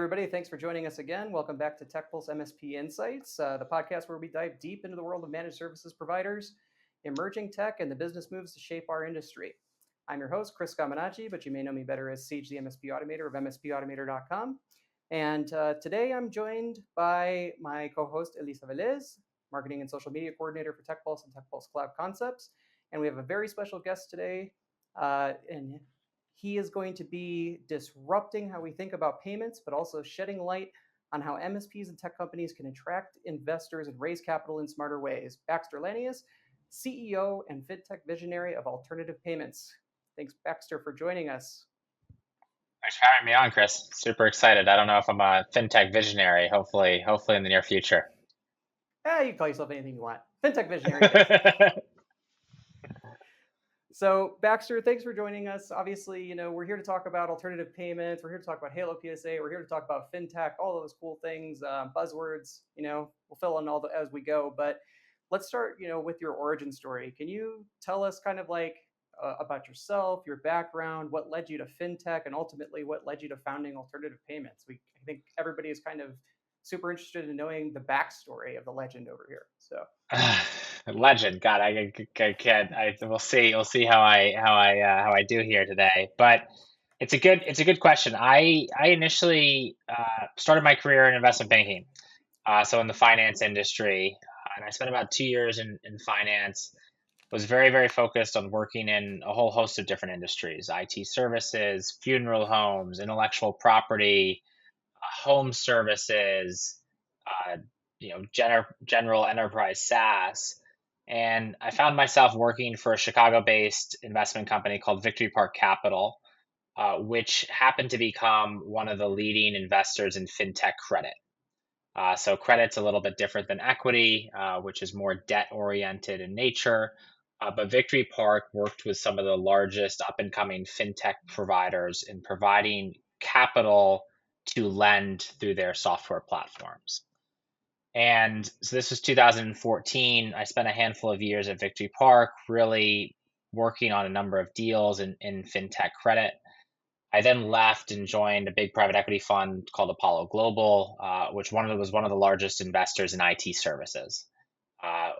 everybody. Thanks for joining us again. Welcome back to TechPulse MSP Insights, the podcast where we dive deep into the world of managed services providers, emerging tech, and the business moves to shape our industry. I'm your host, Chris Scaminaci, but you may know me better as Siege, the MSP Automator of MSPautomator.com. And today I'm joined by my co-host, Elisa Velez, Marketing and Social Media Coordinator for TechPulse and TechPulse Cloud Concepts. And we have a very special guest today, and he is going to be disrupting how we think about payments, but also shedding light on how MSPs and tech companies can attract investors and raise capital in smarter ways. Baxter Lanius, CEO and fintech visionary of Alternative Payments. Thanks, Baxter, for joining us. Thanks for having me on, Chris. Super excited. I don't know if I'm a fintech visionary. Hopefully in the near future. You can call yourself anything you want. Fintech visionary. So, Baxter, thanks for joining us. Obviously, we're here to talk about alternative payments. We're here to talk about Halo PSA. We're here to talk about fintech, all those cool things, buzzwords. We'll fill in all as we go. But let's start, with your origin story. Can you tell us kind of like about yourself, your background, what led you to fintech, and ultimately what led you to founding Alternative Payments? I think everybody is kind of super interested in knowing the backstory of the legend over here. So. Legend. God, I can't. We'll see. We'll see how I do here today. But it's a good question. I initially started my career in investment banking, so in the finance industry, and I spent about 2 years in finance. Was very, very focused on working in a whole host of different industries: IT services, funeral homes, intellectual property, home services, uh, general enterprise SaaS. And I found myself working for a Chicago-based investment company called Victory Park Capital, which happened to become one of the leading investors in fintech credit. So credit's a little bit different than equity, which is more debt-oriented in nature. But Victory Park worked with some of the largest up-and-coming fintech providers in providing capital to lend through their software platforms. And so this was 2014. I spent a handful of years at Victory Park, really working on a number of deals in fintech credit. I then left and joined a big private equity fund called Apollo Global, which was one of the largest investors in IT services.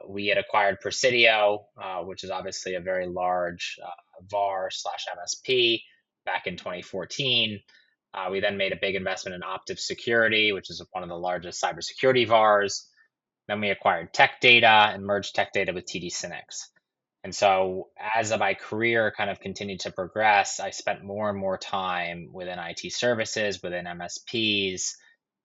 We had acquired Presidio, which is obviously a very large VAR/MSP back in 2014. We then made a big investment in Optiv Security, which is one of the largest cybersecurity VARs. Then we acquired Tech Data and merged Tech Data with TD SYNNEX. And so as my career kind of continued to progress, I spent more and more time within IT services, within MSPs,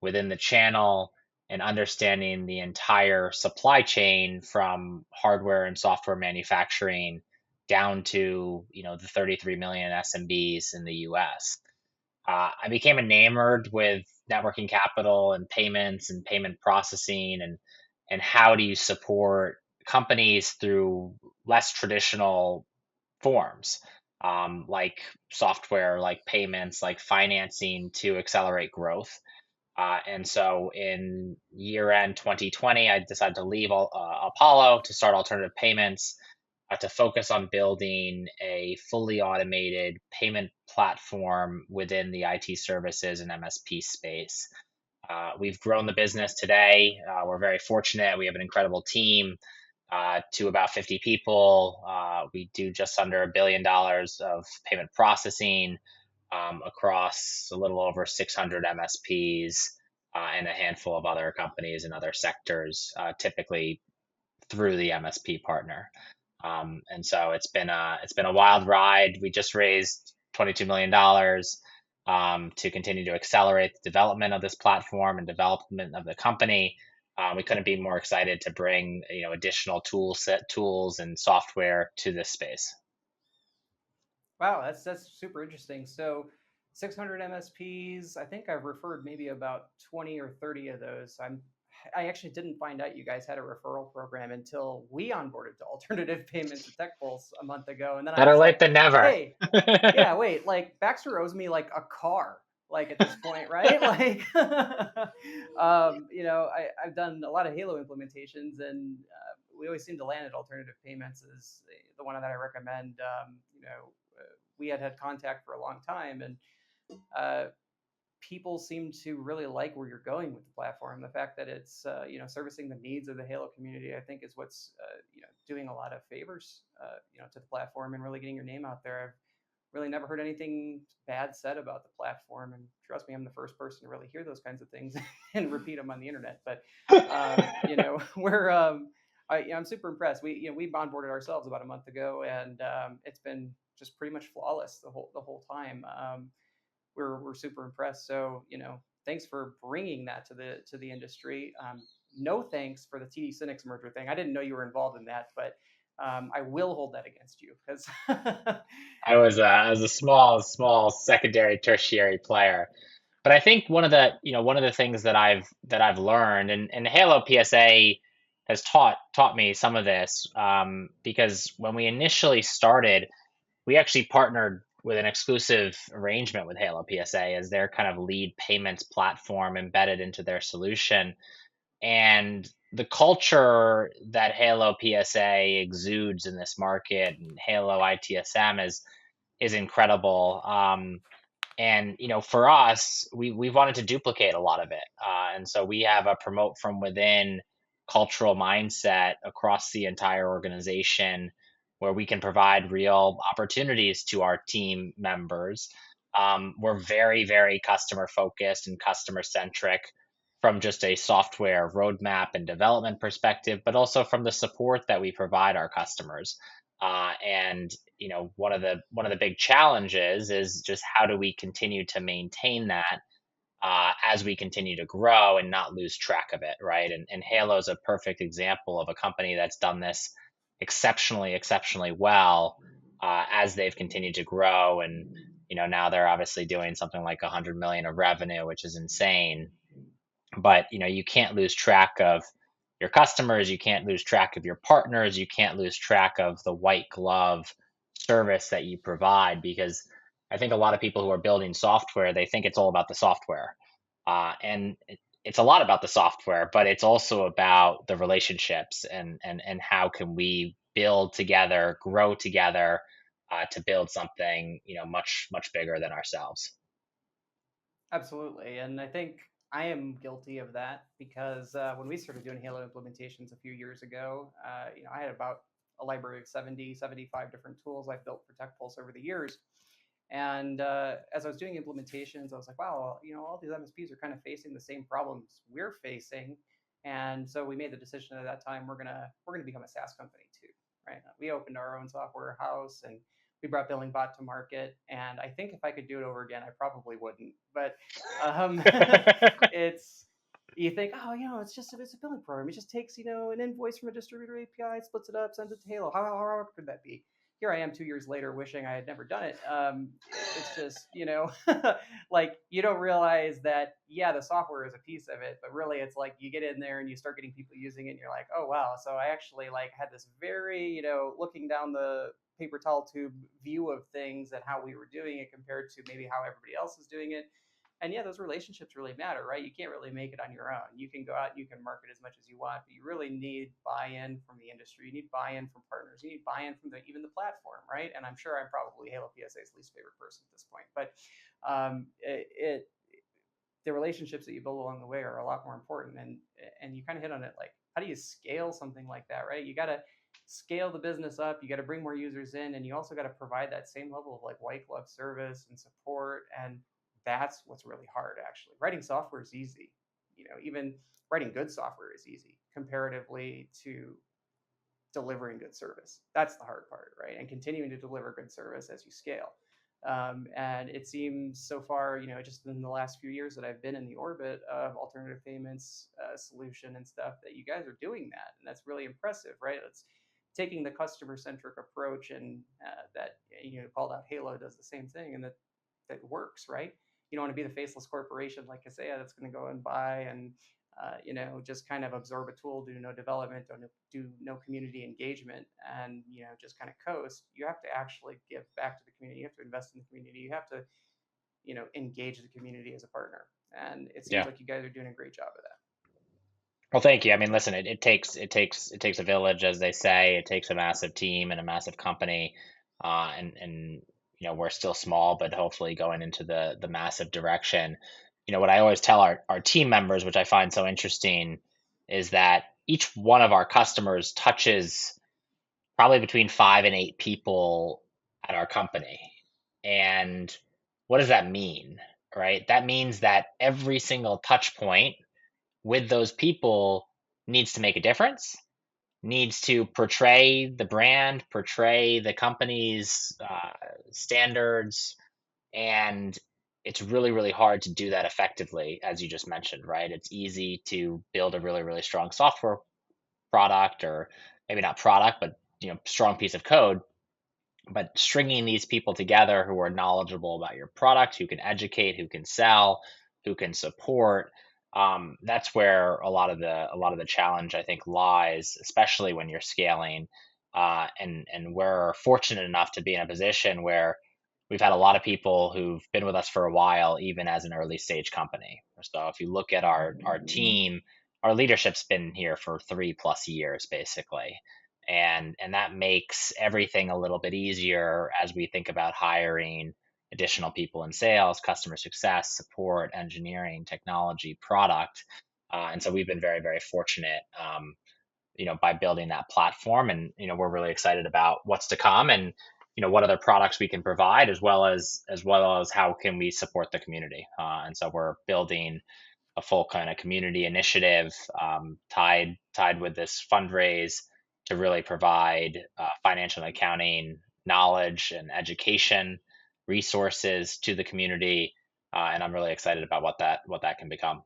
within the channel, and understanding the entire supply chain from hardware and software manufacturing down to the 33 million SMBs in the US. I became enamored with networking capital and payments and payment processing and how do you support companies through less traditional forms, like software, like payments, like financing to accelerate growth. And so in year end 2020, I decided to leave Apollo to start Alternative Payments, to focus on building a fully automated payment platform within the IT services and MSP space. We've grown the business today. We're very fortunate. We have an incredible team, to about 50 people. We do just under $1 billion of payment processing across a little over 600 MSPs and a handful of other companies in other sectors, typically through the MSP partner. And so it's been a wild ride. We just raised $22 million to continue to accelerate the development of this platform and development of the company. We couldn't be more excited to bring additional tools and software to this space. Wow, that's super interesting. So 600 MSPs, I think I've referred maybe about 20 or 30 of those. I actually didn't find out you guys had a referral program until we onboarded to Alternative Payments at TechPulse a month ago. And then I Better was late like, than never. hey, yeah, wait, like Baxter owes me like a car, like at this point, right? Like, I've done a lot of Halo implementations, and we always seem to land at Alternative Payments as the one that I recommend. We had contact for a long time, and people seem to really like where you're going with the platform. The fact that it's servicing the needs of the Halo community, I think, is what's doing a lot of favors to the platform and really getting your name out there. I've really never heard anything bad said about the platform, and trust me, I'm the first person to really hear those kinds of things and repeat them on the internet. But we're I'm super impressed. We onboarded ourselves about a month ago, and it's been just pretty much flawless the whole time. We're super impressed. So thanks for bringing that to the industry. No thanks for the TD Synnex merger thing. I didn't know you were involved in that, but I will hold that against you because I was a small secondary tertiary player. But I think one of the things that I've learned, and Halo PSA has taught me some of this, because when we initially started, we actually partnered with an exclusive arrangement with Halo PSA as their kind of lead payments platform embedded into their solution. And the culture that Halo PSA exudes in this market and Halo ITSM is incredible. And for us, we wanted to duplicate a lot of it, and so we have a promote from within cultural mindset across the entire organization, where we can provide real opportunities to our team members. We're very customer focused and customer centric from just a software roadmap and development perspective, but also from the support that we provide our customers. And one of the big challenges is just how do we continue to maintain that, as we continue to grow and not lose track of it, right? And Halo is a perfect example of a company that's done this exceptionally well, as they've continued to grow. And now they're obviously doing something like 100 million of revenue, which is insane. But you can't lose track of your customers, you can't lose track of your partners, you can't lose track of the white glove service that you provide, because I think a lot of people who are building software, they think it's all about the software, and it's a lot about the software, but it's also about the relationships, and how can we build together, grow together, to build something much bigger than ourselves. absolutely. And I think I am guilty of that because when we started doing Halo implementations a few years ago, I had about a library of 75 different tools I've built for TechPulse over the years. And as I was doing implementations, I was like, wow, all these MSPs are kind of facing the same problems we're facing. And so we made the decision at that time we're gonna become a SaaS company too, right? We opened our own software house and we brought BillingBot to market. And I think if I could do it over again, I probably wouldn't. But um, it's you think, oh, it's a billing program. It just takes an invoice from a distributor API, splits it up, sends it to Halo. How hard could that be? Here I am 2 years later wishing I had never done it. It's just, like you don't realize that, yeah, the software is a piece of it, but really it's like you get in there and you start getting people using it and you're like, oh, wow. So I actually like had this very, looking down the paper towel tube view of things and how we were doing it compared to maybe how everybody else is doing it. And yeah, those relationships really matter, right? You can't really make it on your own. You can go out and you can market as much as you want, but you really need buy-in from the industry. You need buy-in from partners. You need buy-in from even the platform, right? And I'm sure I'm probably Halo PSA's least favorite person at this point, but the relationships that you build along the way are a lot more important. And you kind of hit on it, like how do you scale something like that, right? You got to scale the business up. You got to bring more users in, and you also got to provide that same level of like white glove service and support. And that's what's really hard, actually. Writing software is easy. Even writing good software is easy comparatively to delivering good service. That's the hard part, right? And continuing to deliver good service as you scale. And it seems so far, just in the last few years that I've been in the orbit of alternative payments solution and stuff, that you guys are doing that, and that's really impressive, right? It's taking the customer-centric approach, and that called out Halo does the same thing, and that works, right? You don't want to be the faceless corporation like Kaseya that's going to go and buy and just kind of absorb a tool, do no development, do no community engagement, and just kind of coast. You have to actually give back to the community. You have to invest in the community. You have to engage the community as a partner. And it seems Yeah. like you guys are doing a great job of that. Well, thank you. I mean, listen, it takes a village, as they say. It takes a massive team and a massive company, and we're still small, but hopefully going into the massive direction. what I always tell our team members, which I find so interesting, is that each one of our customers touches probably between 5 and 8 people at our company. And what does that mean? Right? That means that every single touch point with those people needs to make a difference, needs to portray the brand, portray the company's standards, and it's really, really hard to do that effectively, as you just mentioned, right? It's easy to build a really, really strong software product, or maybe not product, but strong piece of code. But stringing these people together who are knowledgeable about your product, who can educate, who can sell, who can support, that's where a lot of the challenge I think lies, especially when you're scaling. And we're fortunate enough to be in a position where we've had a lot of people who've been with us for a while, even as an early stage company. So if you look at our team, our leadership's been here for 3+ years, basically. And that makes everything a little bit easier as we think about hiring additional people in sales, customer success, support, engineering, technology, product. And so we've been very, very fortunate, by building that platform. And we're really excited about what's to come, and what other products we can provide, as well as how can we support the community. And so we're building a full kind of community initiative, tied with this fundraise, to really provide financial and accounting knowledge and education resources to the community. And I'm really excited about what that can become.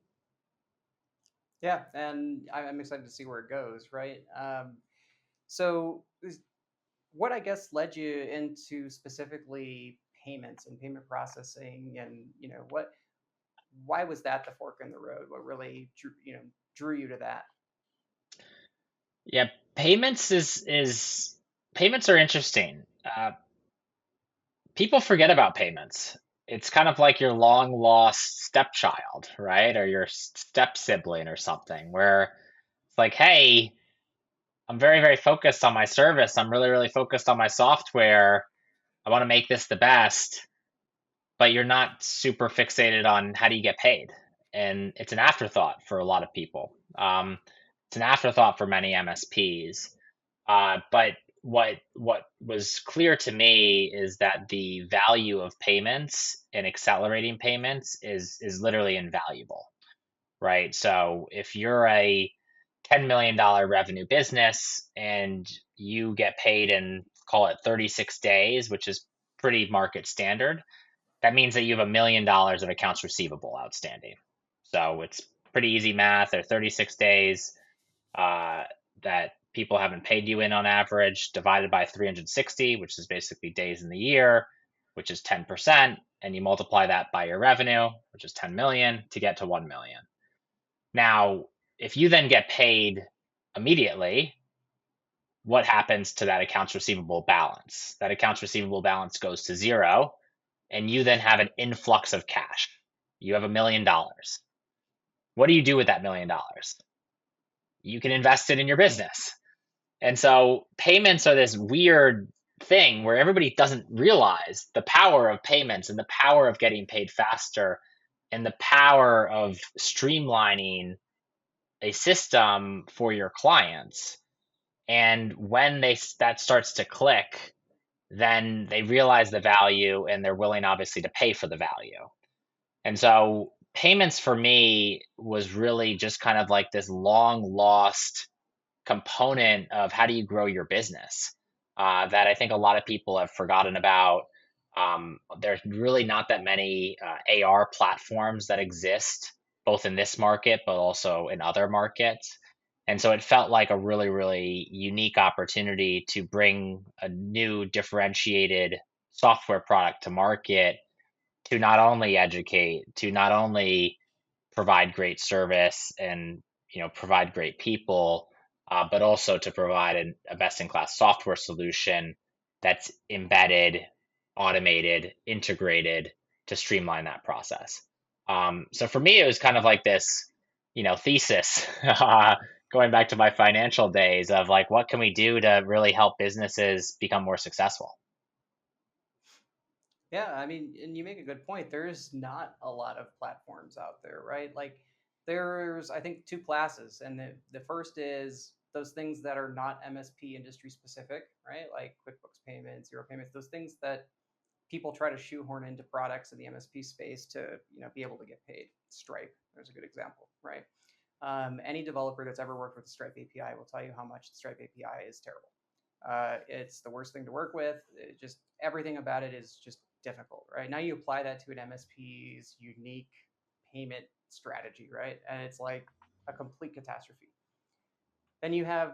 Yeah, and I'm excited to see where it goes. Right. So, what I guess led you into specifically payments and payment processing, and why was that the fork in the road? What really drew you to that? Yeah, payments are interesting. People forget about payments. It's kind of like your long lost stepchild, right? Or your step sibling or something, where it's like, hey, I'm very, very focused on my service. I'm really, really focused on my software. I want to make this the best, but you're not super fixated on how do you get paid. And it's an afterthought for a lot of people. It's an afterthought for many MSPs. But what was clear to me is that the value of payments and accelerating payments is literally invaluable, right? So if you're a $10 million revenue business and you get paid in, call it 36 days, which is pretty market standard, that means that you have $1 million of accounts receivable outstanding. So it's pretty easy math. Or 36 days uh, that people haven't paid you in on average, divided by 360, which is basically days in the year, which is 10%, and you multiply that by your revenue, which is 10 million, to get to 1 million. Now, if you then get paid immediately, what happens to that accounts receivable balance? That accounts receivable balance goes to zero, and you then have an influx of cash. You have $1 million. What do you do with that $1 million? You can invest it in your business. And so payments are this weird thing where everybody doesn't realize the power of payments, and the power of getting paid faster, and the power of streamlining a system for your clients. And when that starts to click, then they realize the value, and they're willing, obviously, to pay for the value. And so payments for me was really just kind of like this long lost component of how do you grow your business, that I think a lot of people have forgotten about. There's really not that many AR platforms that exist, both in this market but also in other markets. And so it felt like a really, really unique opportunity to bring a new differentiated software product to market, to not only educate, to not only provide great service and provide great people, but also to provide a best-in-class software solution that's embedded, automated, integrated, to streamline that process. So for me, it was kind of like this, thesis, going back to my financial days, of like, what can we do to really help businesses become more successful? Yeah, I mean, and you make a good point. There's not a lot of platforms out there, right? Like, there's, I think, two classes. And the first is those things that are not MSP industry specific, right? Like QuickBooks payments, Zero payments, those things that people try to shoehorn into products in the MSP space to, be able to get paid. Stripe, there's a good example, right? Any developer that's ever worked with the Stripe API will tell you how much the Stripe API is terrible. It's the worst thing to work with. It just everything about it is just difficult, right? Now you apply that to an MSP's unique payment strategy, right? And it's like a complete catastrophe. Then you have,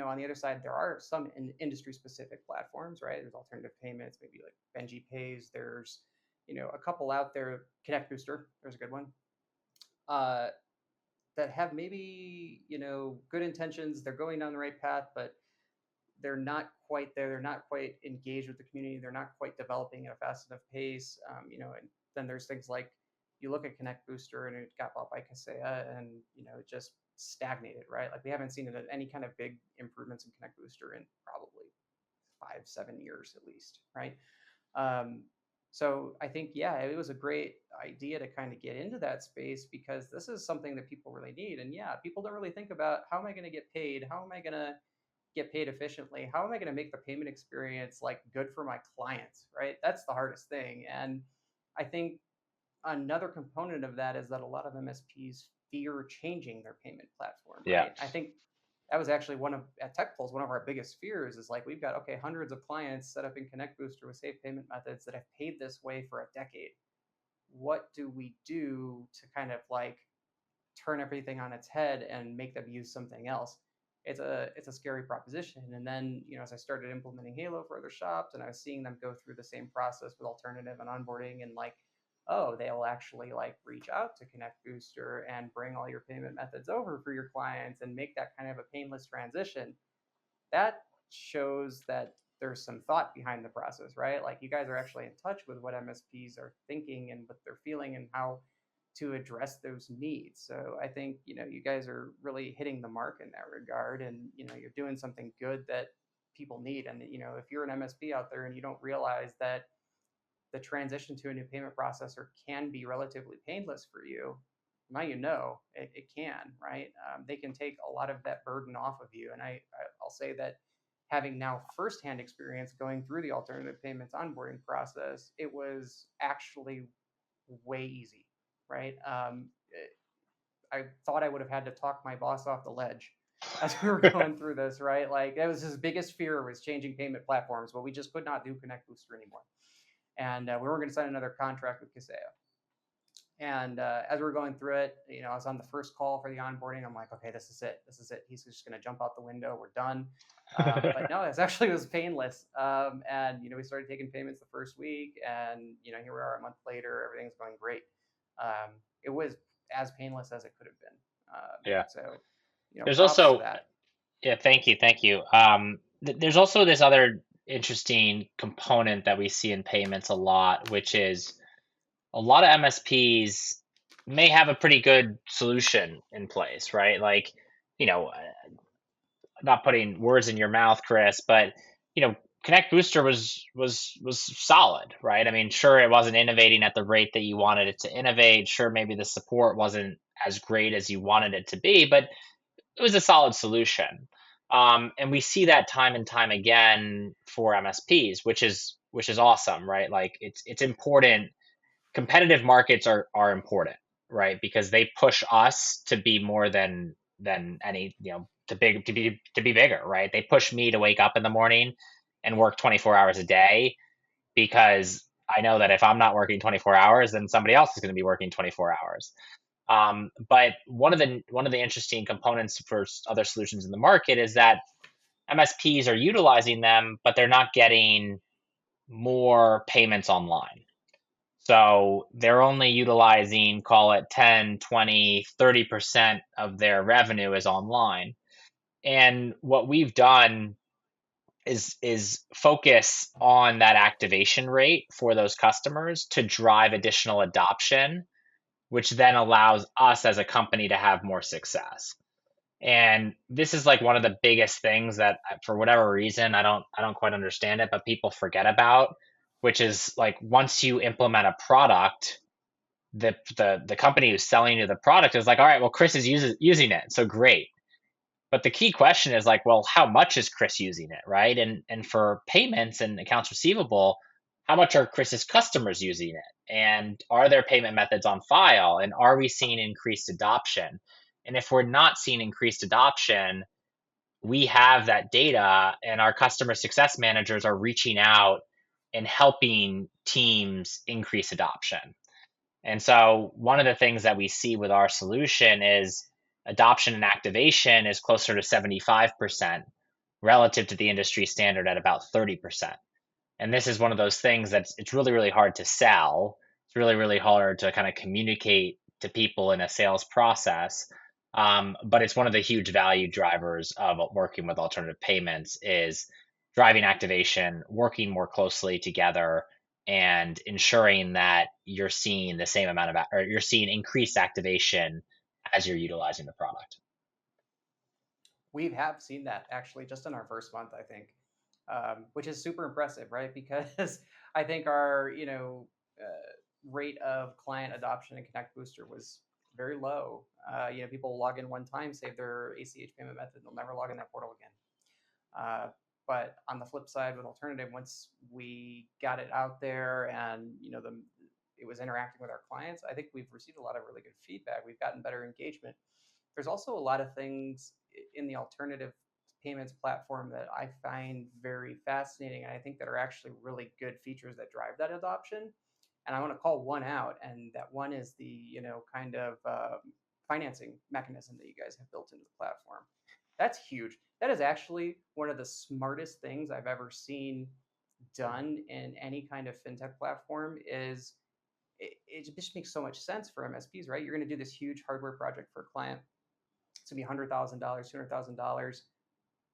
on the other side, there are some industry specific platforms, right? There's alternative payments, maybe like Benji Pays. There's, a couple out there. Connect Booster, there's a good one. Uh, that have maybe, good intentions. They're going down the right path, but they're not quite there. They're not quite engaged with the community. They're not quite developing at a fast enough pace. And then there's things like you look at Connect Booster and it got bought by Kaseya, and it just stagnated, right? Like we haven't seen any kind of big improvements in Connect Booster in probably 5-7 years at least, right? Um, so I think, yeah, it was a great idea to kind of get into that space because this is something that people really need. And yeah, people don't really think about how am I going to get paid? How am I going to get paid efficiently? How am I going to make the payment experience like good for my clients, right? That's the hardest thing. And I think another component of that is that a lot of MSPs fear changing their payment platform, Yeah. right? I think that was actually at TechPulse, one of our biggest fears is like we've got hundreds of clients set up in Connect Booster with safe payment methods that have paid this way for a decade. What do we do to kind of like turn everything on its head and make them use something else? It's a scary proposition. And then, as I started implementing Halo for other shops and I was seeing them go through the same process with alternative and onboarding, and like, oh, they'll actually like reach out to Connect Booster and bring all your payment methods over for your clients and make that kind of a painless transition. That shows that there's some thought behind the process, right? Like you guys are actually in touch with what MSPs are thinking and what they're feeling and how to address those needs. So I think, you guys are really hitting the mark in that regard, and, you're doing something good that people need. And, if you're an MSP out there and you don't realize that the transition to a new payment processor can be relatively painless for you, now it can, right? They can take a lot of that burden off of you. And I'll say that having now firsthand experience going through the alternative payments onboarding process, it was actually way easy, right? I thought I would have had to talk my boss off the ledge as we were going through this, right? Like that was his biggest fear was changing payment platforms, but we just could not do Connect Booster anymore. And we were going to sign another contract with Kaseya. And as we were going through it, I was on the first call for the onboarding. I'm like, okay, this is it. This is it. He's just going to jump out the window. We're done. But no, it was painless. And, we started taking payments the first week. And, here we are a month later. Everything's going great. It was as painless as it could have been. Yeah. So, There's props to also, that. yeah, thank you. There's also this other interesting component that we see in payments a lot, which is a lot of MSPs may have a pretty good solution in place, right? Like, you know, not putting words in your mouth, Chris, but Connect Booster was solid, right? I mean, sure, it wasn't innovating at the rate that you wanted it to innovate. Sure, maybe the support wasn't as great as you wanted it to be, but it was a solid solution. And we see that time and time again for MSPs, which is awesome, right? Like it's important. Competitive markets are important, right? Because they push us to be more than any, to be bigger, right? They push me to wake up in the morning and work 24 hours a day because I know that if I'm not working 24 hours, then somebody else is going to be working 24 hours. But one of the interesting components for other solutions in the market is that MSPs are utilizing them, but they're not getting more payments online. So they're only utilizing, call it 10, 20, 30% of their revenue is online. And what we've done is focus on that activation rate for those customers to drive additional adoption, which then allows us as a company to have more success. And this is like one of the biggest things that for whatever reason I don't quite understand it, but people forget about. which is like once you implement a product, the company who's selling you the product is like, all right, well, Chris is using it, so great. But the key question is like, well, how much is Chris using it, right? And for payments and accounts receivable, how much are Chris's customers using it? And are there payment methods on file? And are we seeing increased adoption? And if we're not seeing increased adoption, we have that data, and our customer success managers are reaching out and helping teams increase adoption. And so one of the things that we see with our solution is adoption and activation is closer to 75% relative to the industry standard at about 30%. And this is one of those things that's it's really, really hard to sell. It's really, really hard to kind of communicate to people in a sales process. But it's one of the huge value drivers of working with alternative payments is driving activation, working more closely together, and ensuring that you're seeing the same amount of, or you're seeing increased activation as you're utilizing the product. We have seen that actually just in our first month, I think, which is super impressive, right? Because I think our rate of client adoption in Connect Booster was very low. People log in one time, save their ACH payment method, they'll never log in that portal again. But on the flip side, with alternative, once we got it out there and it was interacting with our clients, I think we've received a lot of really good feedback. We've gotten better engagement. There's also a lot of things in the alternative payments platform that I find very fascinating, and I think that are actually really good features that drive that adoption. And I want to call one out, and that one is the kind of financing mechanism that you guys have built into the platform. That's huge. That is actually one of the smartest things I've ever seen done in any kind of fintech platform. It just makes so much sense for MSPs, right? You're going to do this huge hardware project for a client. It's going to be $100,000, $200,000.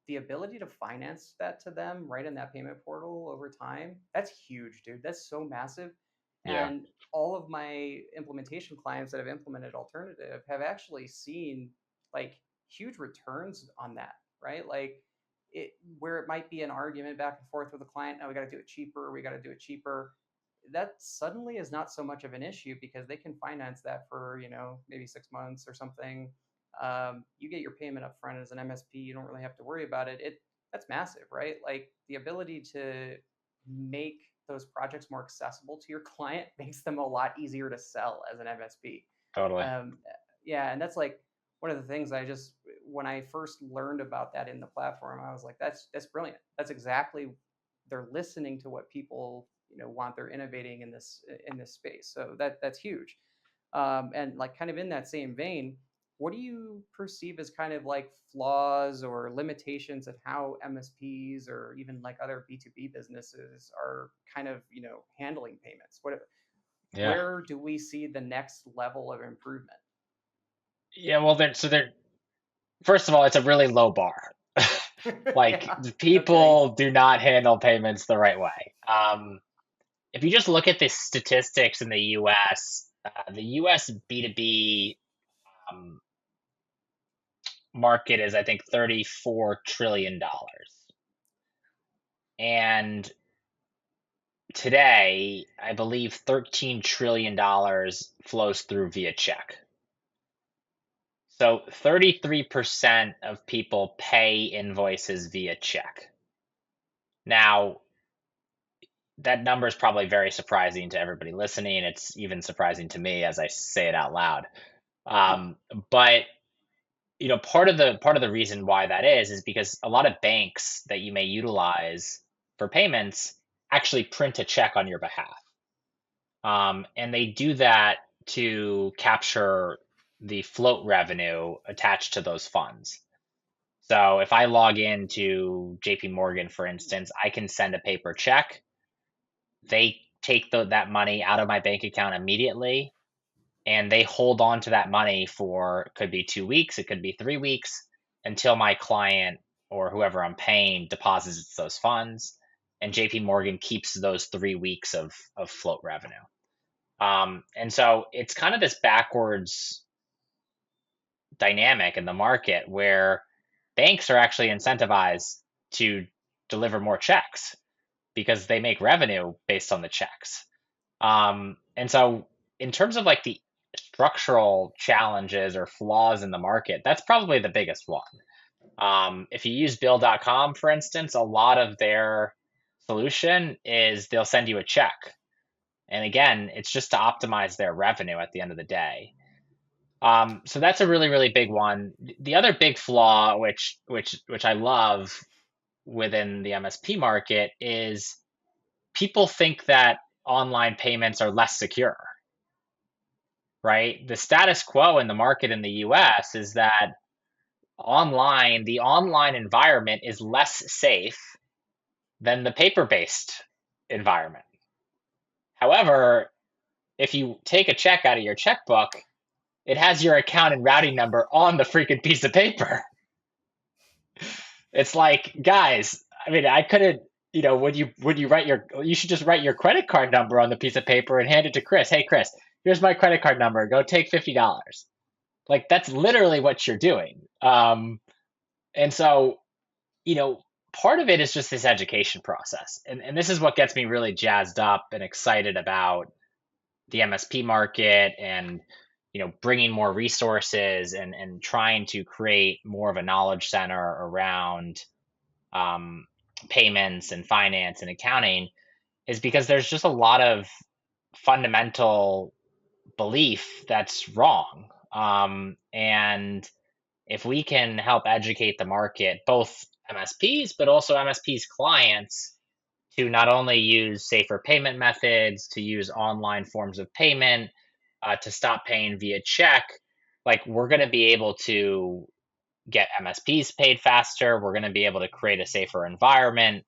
The ability to finance that to them right in that payment portal over time, that's huge, dude. That's so massive. Yeah, And all of my implementation clients that have implemented alternative have actually seen like huge returns on that, right? Like where it might be an argument back and forth with the client, now we got to do it cheaper, we got to do it cheaper. That suddenly is not so much of an issue because they can finance that for, maybe 6 months or something. You get your payment up front as an MSP. You don't really have to worry about it. That's massive, right? Like the ability to make those projects more accessible to your client makes them a lot easier to sell as an MSP. totally. Yeah, and that's like one of the things when I first learned about that in the platform, I was like, that's brilliant. That's exactly they're listening to what people want. They're innovating in this space, so that's huge. And like kind of in that same vein, what do you perceive as kind of like flaws or limitations of how MSPs or even like other B2B businesses are kind of, handling payments? Yeah. Where do we see the next level of improvement? Yeah, well, they're first of all, it's a really low bar. Like Yeah, no kidding. people do not handle payments the right way. If you just look at the statistics in the U.S., the U.S. B2B um, market is, I think, $34 trillion, and today, I believe $13 trillion flows through via check. So 33% of people pay invoices via check. Now, that number is probably very surprising to everybody listening. It's even surprising to me as I say it out loud. Um, but part of the reason why that is because a lot of banks that you may utilize for payments actually print a check on your behalf, and they do that to capture the float revenue attached to those funds. So if I log into JP Morgan, for instance, I can send a paper check. They take that money out of my bank account immediately, and they hold on to that money for it could be 2 weeks, it could be 3 weeks, until my client or whoever I'm paying deposits those funds, and JP Morgan keeps those 3 weeks of float revenue. And so it's kind of this backwards dynamic in the market where banks are actually incentivized to deliver more checks because they make revenue based on the checks. And so in terms of like the structural challenges or flaws in the market, that's probably the biggest one. If you use Bill.com, for instance, a lot of their solution is they'll send you a check. And again, it's just to optimize their revenue at the end of the day. So that's a really, really big one. The other big flaw, which I love within the MSP market, is people think that online payments are less secure, right? The status quo in the market in the US is that the online environment is less safe than the paper-based environment. However, if you take a check out of your checkbook, it has your account and routing number on the freaking piece of paper. It's like, guys, I mean, I couldn't, you should just write your credit card number on the piece of paper and hand it to Chris. Hey, Chris, here's my credit card number. Go take $50. Like, that's literally what you're doing. And so, part of it is just this education process. And this is what gets me really jazzed up and excited about the MSP market and, bringing more resources and trying to create more of a knowledge center around um, payments and finance and accounting is because there's just a lot of fundamental belief that's wrong. And if we can help educate the market, both MSPs, but also MSPs clients, to not only use safer payment methods, to use online forms of payment, to stop paying via check, like we're going to be able to get MSPs paid faster. We're going to be able to create a safer environment.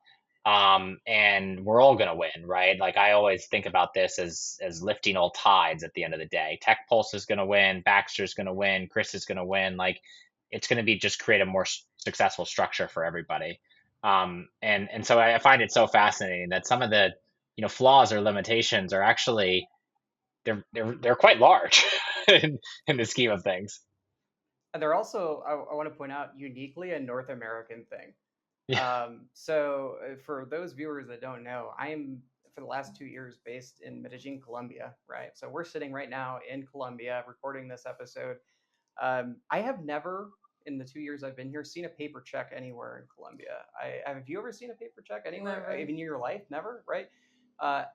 And we're all going to win, right? Like I always think about this as lifting all tides at the end of the day. TechPulse is going to win. Baxter's going to win. Chris is going to win. Like it's going to be just create a more successful structure for everybody. And so I find it so fascinating that some of the flaws or limitations are actually they're quite large in the scheme of things. And they're also, I want to point out, uniquely a North American thing. Yeah. So for those viewers that don't know, I'm for the last 2 years based in Medellin, Colombia, right? So we're sitting right now in Colombia recording this episode. I have never, in the 2 years I've been here, seen a paper check anywhere in Colombia. Have you ever seen a paper check anywhere, Never. even in your life? Never, right?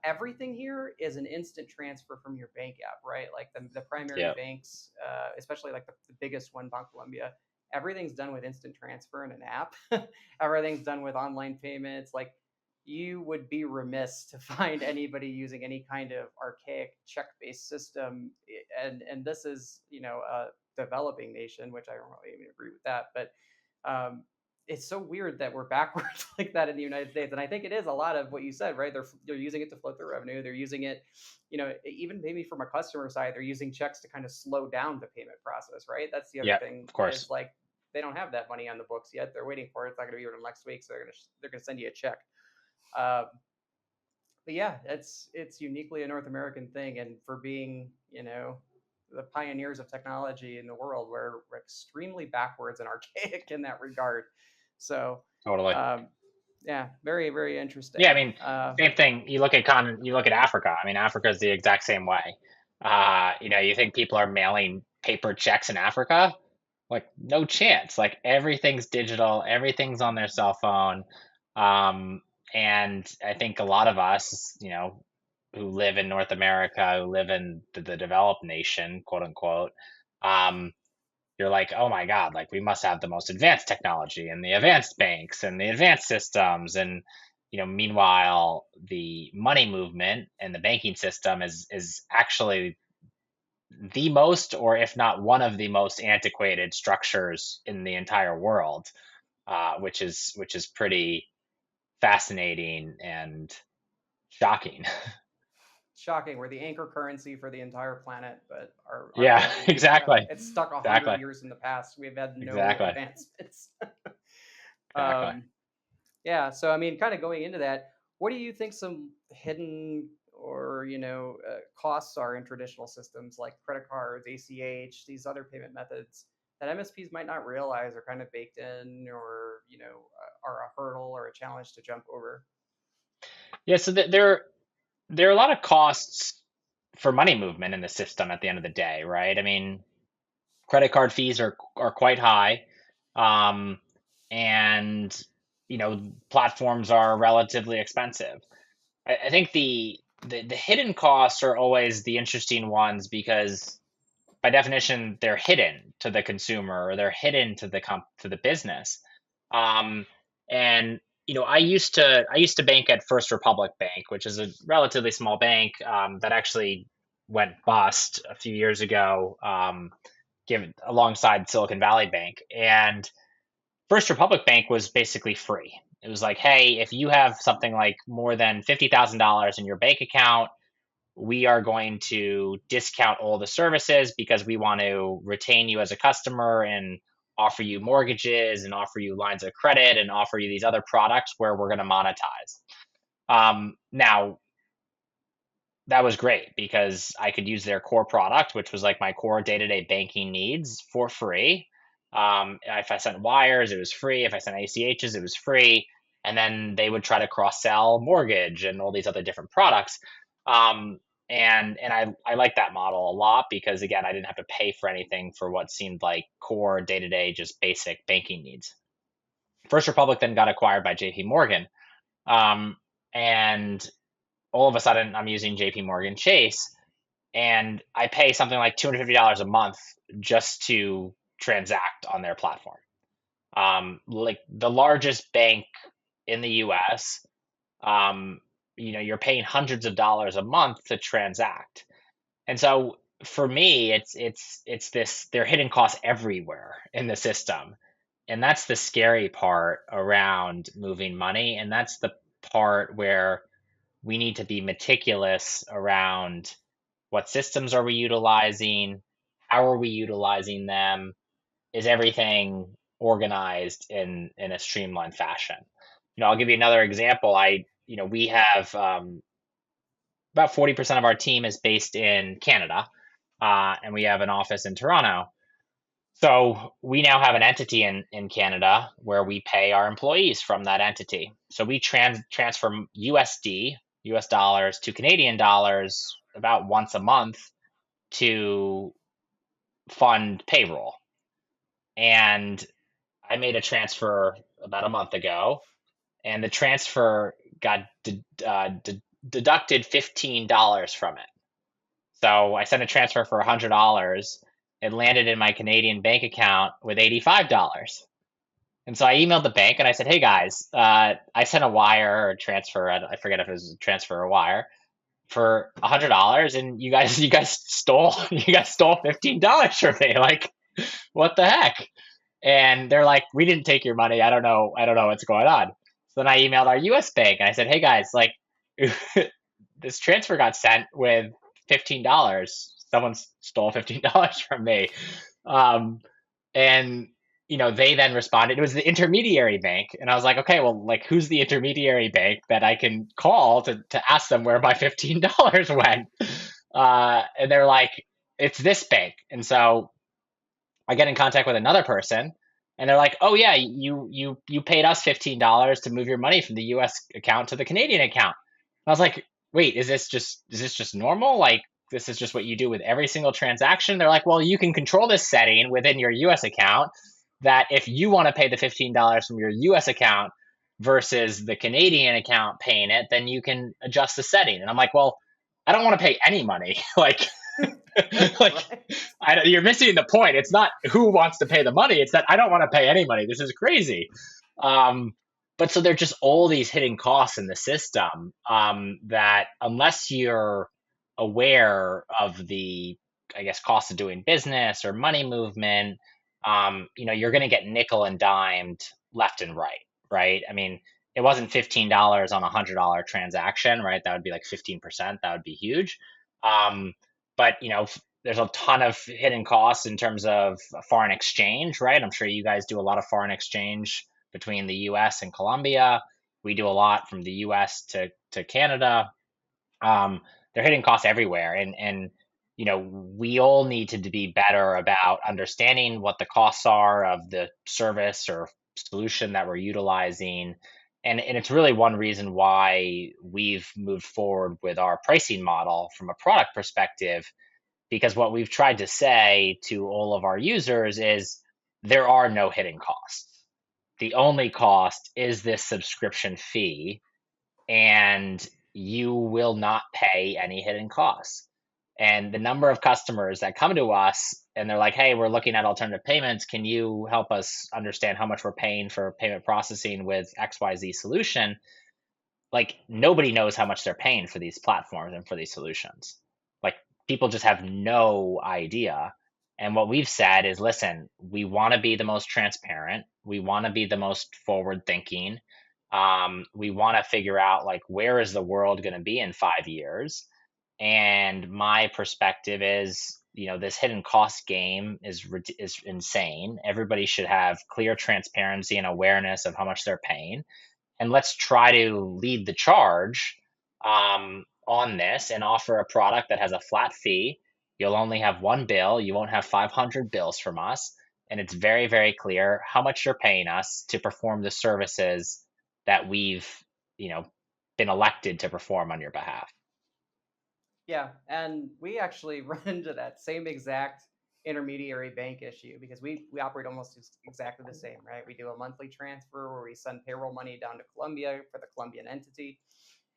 Everything here is an instant transfer from your bank app, right? Like the primary Yeah. banks, especially like the biggest one, Colombia, everything's done with instant transfer in an app. Everything's done with online payments. Like you would be remiss to find anybody using any kind of archaic check-based system. And this is, a developing nation, which I don't really even agree with that, but it's so weird that we're backwards like that in the United States. And I think it is a lot of what you said, right? They're using it to float their revenue. They're using it, even maybe from a customer side, they're using checks to kind of slow down the payment process, right? That's the other Yeah, thing of course. is like they don't have that money on the books yet. They're waiting for it. It's not going to be here until next week, so they're gonna send you a check. Um, but yeah, it's uniquely a North American thing, and for being the pioneers of technology in the world, we're extremely backwards and archaic in that regard. So Totally. yeah, very very interesting. Yeah, I mean, same thing. You look at Africa. I mean, Africa is the exact same way. You think people are mailing paper checks in Africa? Like, no chance. Like everything's digital, everything's on their cell phone. Um, and I think a lot of us, who live in North America, who live in the developed nation, quote unquote, um, you're like, oh my God, like we must have the most advanced technology and the advanced banks and the advanced systems. And, meanwhile, the money movement and the banking system is actually the most, or if not one of the most antiquated structures in the entire world, which is pretty fascinating and shocking. Shocking. We're the anchor currency for the entire planet, but our Yeah, banking system, exactly, it's stuck 100 exactly, years in the past. We've had no exactly, advancements. exactly. um, Yeah, so I mean, kind of going into that, what do you think some hidden or costs are in traditional systems like credit cards, ACH, these other payment methods that MSPs might not realize are kind of baked in, or are a hurdle or a challenge to jump over? Yeah, so there are a lot of costs for money movement in the system at the end of the day, right? I mean, credit card fees are quite high, um, and platforms are relatively expensive. I think the hidden costs are always the interesting ones because by definition they're hidden to the consumer or they're hidden to the business. Um, and I used to bank at First Republic Bank, which is a relatively small bank that actually went bust a few years ago, given alongside Silicon Valley Bank. And First Republic Bank was basically free. It was like, hey, if you have something like more than $50,000 in your bank account, we are going to discount all the services because we want to retain you as a customer and offer you mortgages and offer you lines of credit and offer you these other products where we're going to monetize. Now, that was great because I could use their core product, which was like my core day to day banking needs for free. If I sent wires, it was free. If I sent ACHs, it was free. And then they would try to cross sell mortgage and all these other different products. Um, and I like that model a lot because again, I didn't have to pay for anything for what seemed like core day to day, just basic banking needs. First Republic then got acquired by JP Morgan. Um, and all of a sudden I'm using JP Morgan Chase and I pay something like $250 a month just to transact on their platform. Like the largest bank in the US, um, you're paying hundreds of dollars a month to transact. And so for me, it's this there are hidden costs everywhere in the system. And that's the scary part around moving money. And that's the part where we need to be meticulous around what systems are we utilizing, how are we utilizing them, is everything organized in a streamlined fashion. I'll give you another example. We have about 40% of our team is based in Canada, and we have an office in Toronto. So we now have an entity in Canada where we pay our employees from that entity. So we transfer US dollars to Canadian dollars about once a month to fund payroll. And I made a transfer about a month ago, and the transfer got deducted $15 from it. So I sent a transfer for $100. It landed in my Canadian bank account with $85. And so I emailed the bank and I said, "Hey guys, I sent a wire or a transfer. I forget if it was a transfer or a wire for $100, and you guys stole $15 from me. Like, what the heck?" And they're like, "We didn't take your money. I don't know what's going on." So then I emailed our US bank and I said, "Hey guys, like this transfer got sent with $15. Someone stole $15 from me." Um, and they then responded. It was the intermediary bank, and I was like, "Okay, well, like, who's the intermediary bank that I can call to ask them where my $15 went?" And they're like, "It's this bank." And so I get in contact with another person, and they're like, "Oh yeah, you paid us $15 to move your money from the U.S. account to the Canadian account." And I was like, "Wait, is this just normal? Like, this is just what you do with every single transaction?" They're like, "Well, you can control this setting within your U.S. account that if you want to pay the $15 from your U.S. account versus the Canadian account paying it, then you can adjust the setting." And I'm like, "Well, I don't want to pay any money. Like, like Right. you're missing the point. It's not who wants to pay the money. It's that I don't want to pay any money. This is crazy." Um, but so there are just all these hidden costs in the system that unless you're aware of the, I guess, cost of doing business or money movement, you're going to get nickel and dimed left and right, right? I mean, it wasn't $15 on $100 transaction, right? That would be like 15%. That would be huge. Um, but there's a ton of hidden costs in terms of foreign exchange, right? I'm sure you guys do a lot of foreign exchange between the US and Colombia. We do a lot from the US to Canada. They're hitting costs everywhere, and we all need to be better about understanding what the costs are of the service or solution that we're utilizing, And it's really one reason why we've moved forward with our pricing model from a product perspective, because what we've tried to say to all of our users is there are no hidden costs. The only cost is this subscription fee, and you will not pay any hidden costs. And the number of customers that come to us and they're like, hey, we're looking at alternative payments. Can you help us understand how much we're paying for payment processing with XYZ solution? Like, nobody knows how much they're paying for these platforms and for these solutions. Like, people just have no idea. And what we've said is, listen, we want to be the most transparent. We want to be the most forward thinking. We want to figure out, like, where is the world going to be in 5 years? And my perspective is, this hidden cost game is insane. Everybody should have clear transparency and awareness of how much they're paying, and let's try to lead the charge on this and offer a product that has a flat fee. You'll only have one bill. You won't have 500 bills from us. And it's very, very clear how much you're paying us to perform the services that we've, you know, been elected to perform on your behalf. Yeah, and we actually run into that same exact intermediary bank issue because we operate almost exactly the same, right? We do a monthly transfer where we send payroll money down to Colombia for the Colombian entity,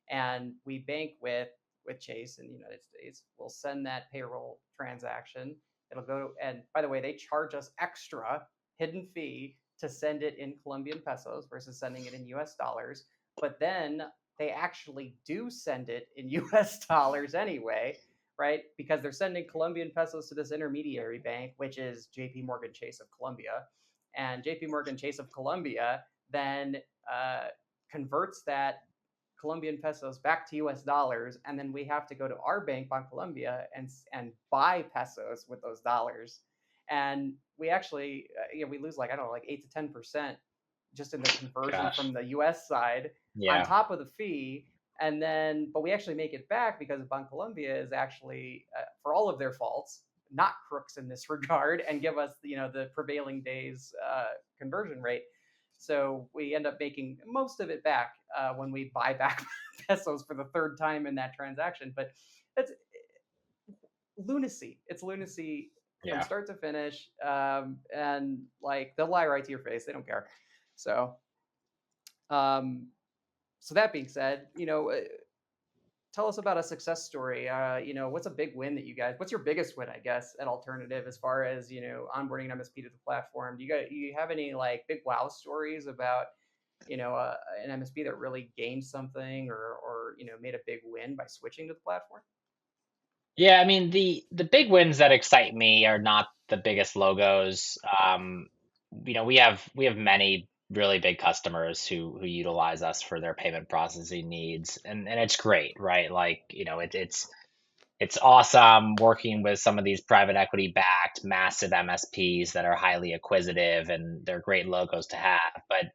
and we bank with Chase in the United States. We'll send that payroll transaction. It'll go, and by the way, they charge us extra hidden fee to send it in Colombian pesos versus sending it in US dollars. But then they actually do send it in US dollars anyway, right? Because they're sending Colombian pesos to this intermediary bank, which is JP Morgan Chase of Colombia. And JP Morgan Chase of Colombia then converts that Colombian pesos back to US dollars, and then we have to go to our bank, Bancolombia, and buy pesos with those dollars. And we actually, we lose like, I don't know, like 8 to 10% just in the conversion Gosh. from the US side on Yeah. top of the fee. And then, but we actually make it back because Bancolombia is actually, for all of their faults, not crooks in this regard and give us, the prevailing days conversion rate. So we end up making most of it back when we buy back pesos for the third time in that transaction. But it's lunacy. It's lunacy from Yeah. start to finish. And like they'll lie right to your face. They don't care. So, um, so that being said, tell us about a success story. What's a big win that you guys? What's your biggest win, I guess, at Alternative as far as onboarding an MSP to the platform? Do you have any like big wow stories about an MSP that really gained something or made a big win by switching to the platform? Yeah, I mean, the big wins that excite me are not the biggest logos. We have many really big customers who utilize us for their payment processing needs, and it's great, right? Like, it's awesome working with some of these private equity backed massive MSPs that are highly acquisitive, and they're great logos to have. But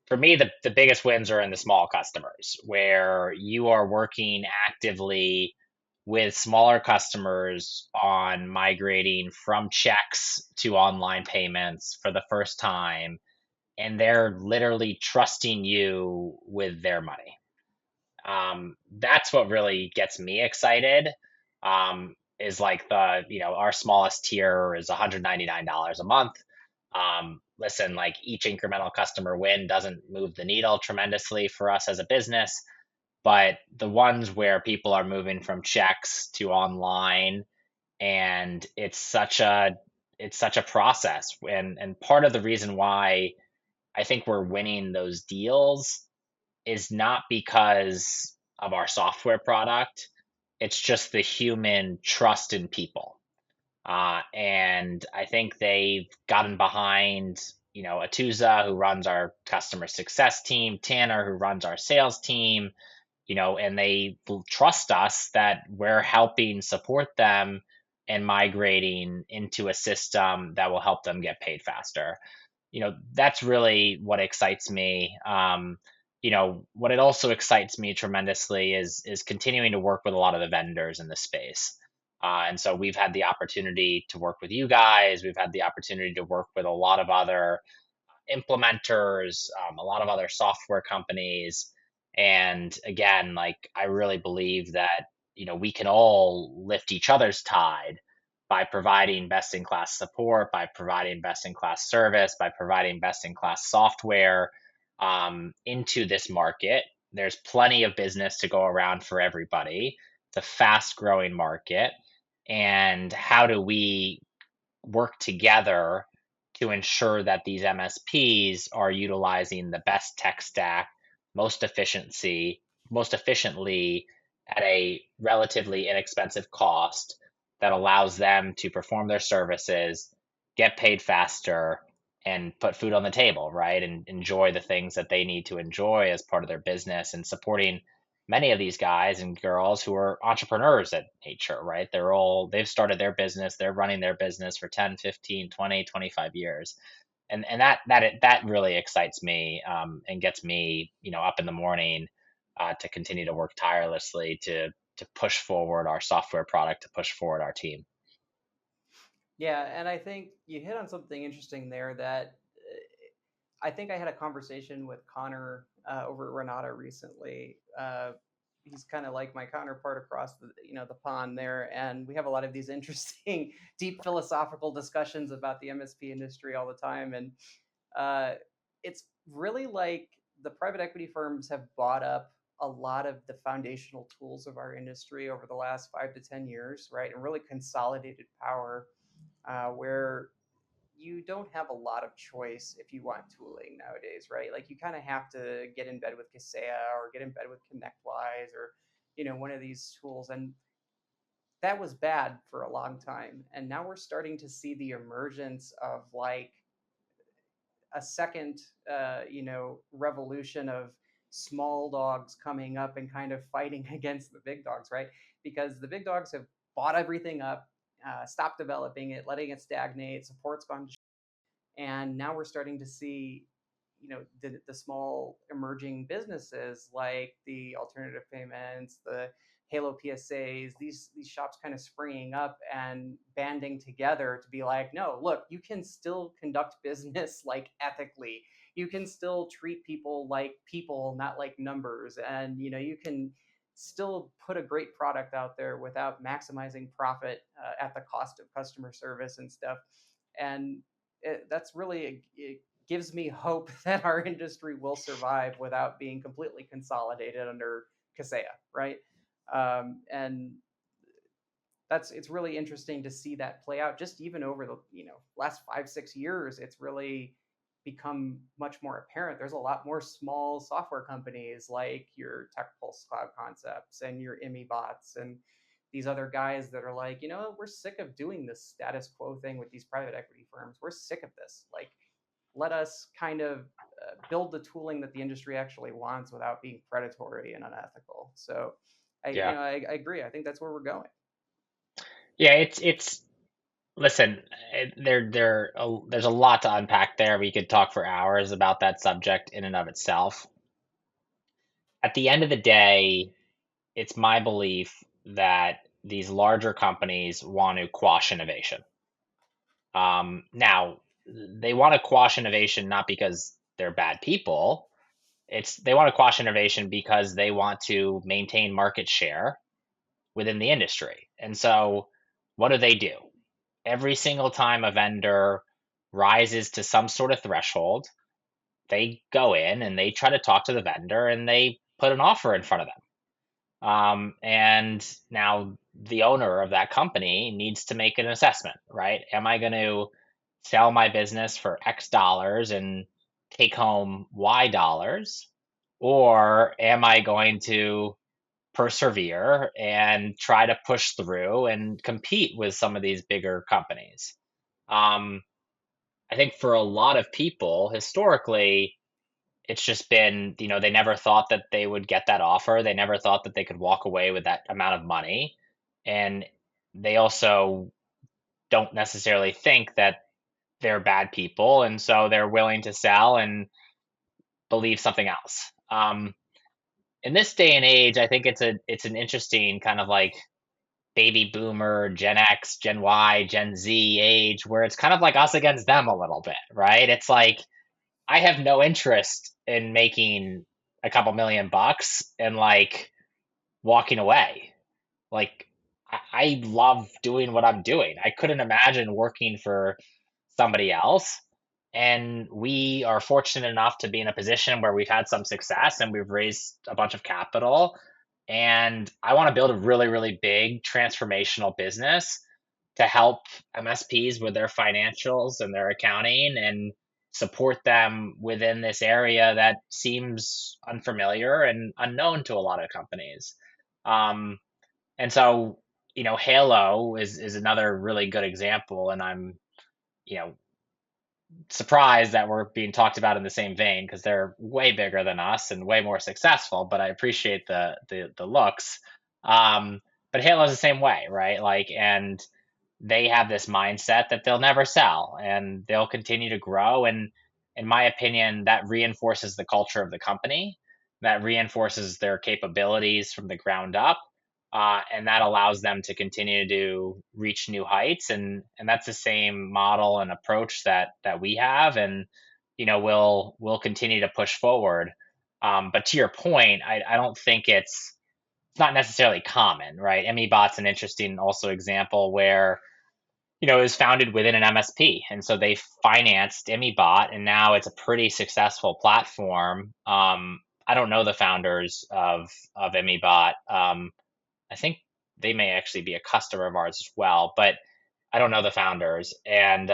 for me, the biggest wins are in the small customers where you are working actively with smaller customers on migrating from checks to online payments for the first time, and they're literally trusting you with their money. That's what really gets me excited. Is like our smallest tier is $199 a month. Listen, like, each incremental customer win doesn't move the needle tremendously for us as a business, but the ones where people are moving from checks to online, and it's such a process, and part of the reason why I think we're winning those deals is not because of our software product. It's just the human trust in people. And I think they've gotten behind, Atuza, who runs our customer success team, Tanner, who runs our sales team, and they trust us that we're helping support them and migrating into a system that will help them get paid faster. That's really what excites me. What it also excites me tremendously is continuing to work with a lot of the vendors in the space. And so we've had the opportunity to work with you guys. We've had the opportunity to work with a lot of other implementers, a lot of other software companies. And again, like I really believe that, we can all lift each other's tide by providing best in class support, by providing best in class service, by providing best in class software into this market. There's plenty of business to go around for everybody. It's a fast growing market. And how do we work together to ensure that these MSPs are utilizing the best tech stack most efficiently at a relatively inexpensive cost that allows them to perform their services, get paid faster, and put food on the table, right? And enjoy the things that they need to enjoy as part of their business, and supporting many of these guys and girls who are entrepreneurs at nature, right? They've started their business, they're running their business for 10, 15, 20, 25 years. And that really excites me, and gets me, up in the morning, to continue to work tirelessly to push forward our software product, to push forward our team. Yeah, and I think you hit on something interesting there that I think I had a conversation with Connor over at Renata recently. He's kind of like my counterpart across the pond there, and we have a lot of these interesting, deep philosophical discussions about the MSP industry all the time. And it's really like the private equity firms have bought up a lot of the foundational tools of our industry over the last 5 to 10 years, right, and really consolidated power where you don't have a lot of choice if you want tooling nowadays, right? Like you kind of have to get in bed with Kaseya or get in bed with ConnectWise or one of these tools, and that was bad for a long time. And now we're starting to see the emergence of like a second, revolution of small dogs coming up and kind of fighting against the big dogs, right? Because the big dogs have bought everything up, stopped developing it, letting it stagnate, support's gone to and now we're starting to see the small emerging businesses like the alternative payments, the Halo PSAs, these shops kind of springing up and banding together to be like, no, look, you can still conduct business like ethically, you can still treat people like people, not like numbers, and you can still put a great product out there without maximizing profit at the cost of customer service and stuff. And that's really it gives me hope that our industry will survive without being completely consolidated under Kaseya, right? And it's really interesting to see that play out. Just even over the last 5 6 years, it's really become much more apparent. There's a lot more small software companies like your TechPulse Cloud Concepts and your IMI and these other guys that are like, we're sick of doing this status quo thing with these private equity firms. We're sick of this. Like, let us kind of build the tooling that the industry actually wants without being predatory and unethical. So, Yeah. I agree. I think that's where we're going. Yeah, it's listen, there's a lot to unpack there. We could talk for hours about that subject in and of itself. At the end of the day, it's my belief that these larger companies want to quash innovation. Now, they want to quash innovation not because they're bad people. They want to quash innovation because they want to maintain market share within the industry. And so, what do? Every single time a vendor rises to some sort of threshold, they go in and they try to talk to the vendor and they put an offer in front of them. And now the owner of that company needs to make an assessment, right? Am I going to sell my business for X dollars and take home Y dollars? Or am I going to persevere and try to push through and compete with some of these bigger companies? Um, I think for a lot of people, historically, it's just been, they never thought that they would get that offer. They never thought that they could walk away with that amount of money. And they also don't necessarily think that they're bad people. And so they're willing to sell and believe something else. In this day and age, I think it's an interesting kind of like baby boomer, Gen X, Gen Y, Gen Z age where it's kind of like us against them a little bit, right? It's like I have no interest in making a couple $1,000,000 and like walking away. Like I love doing what I'm doing. I couldn't imagine working for somebody else. And we are fortunate enough to be in a position where we've had some success and we've raised a bunch of capital. And I want to build a really, really big transformational business to help MSPs with their financials and their accounting and support them within this area that seems unfamiliar and unknown to a lot of companies. Um, and so, Halo is another really good example, and I'm, you know, surprised that we're being talked about in the same vein because they're way bigger than us and way more successful. But I appreciate the looks. But Halo's the same way, right? Like, and they have this mindset that they'll never sell and they'll continue to grow. And in my opinion, that reinforces the culture of the company, that reinforces their capabilities from the ground up. And that allows them to continue to reach new heights, and that's the same model and approach that we have, and we'll continue to push forward. But to your point, I don't think it's not necessarily common, right? MeBot's an interesting also example where it was founded within an MSP, and so they financed MeBot, and now it's a pretty successful platform. I don't know the founders of MeBot. I think they may actually be a customer of ours as well, but I don't know the founders, and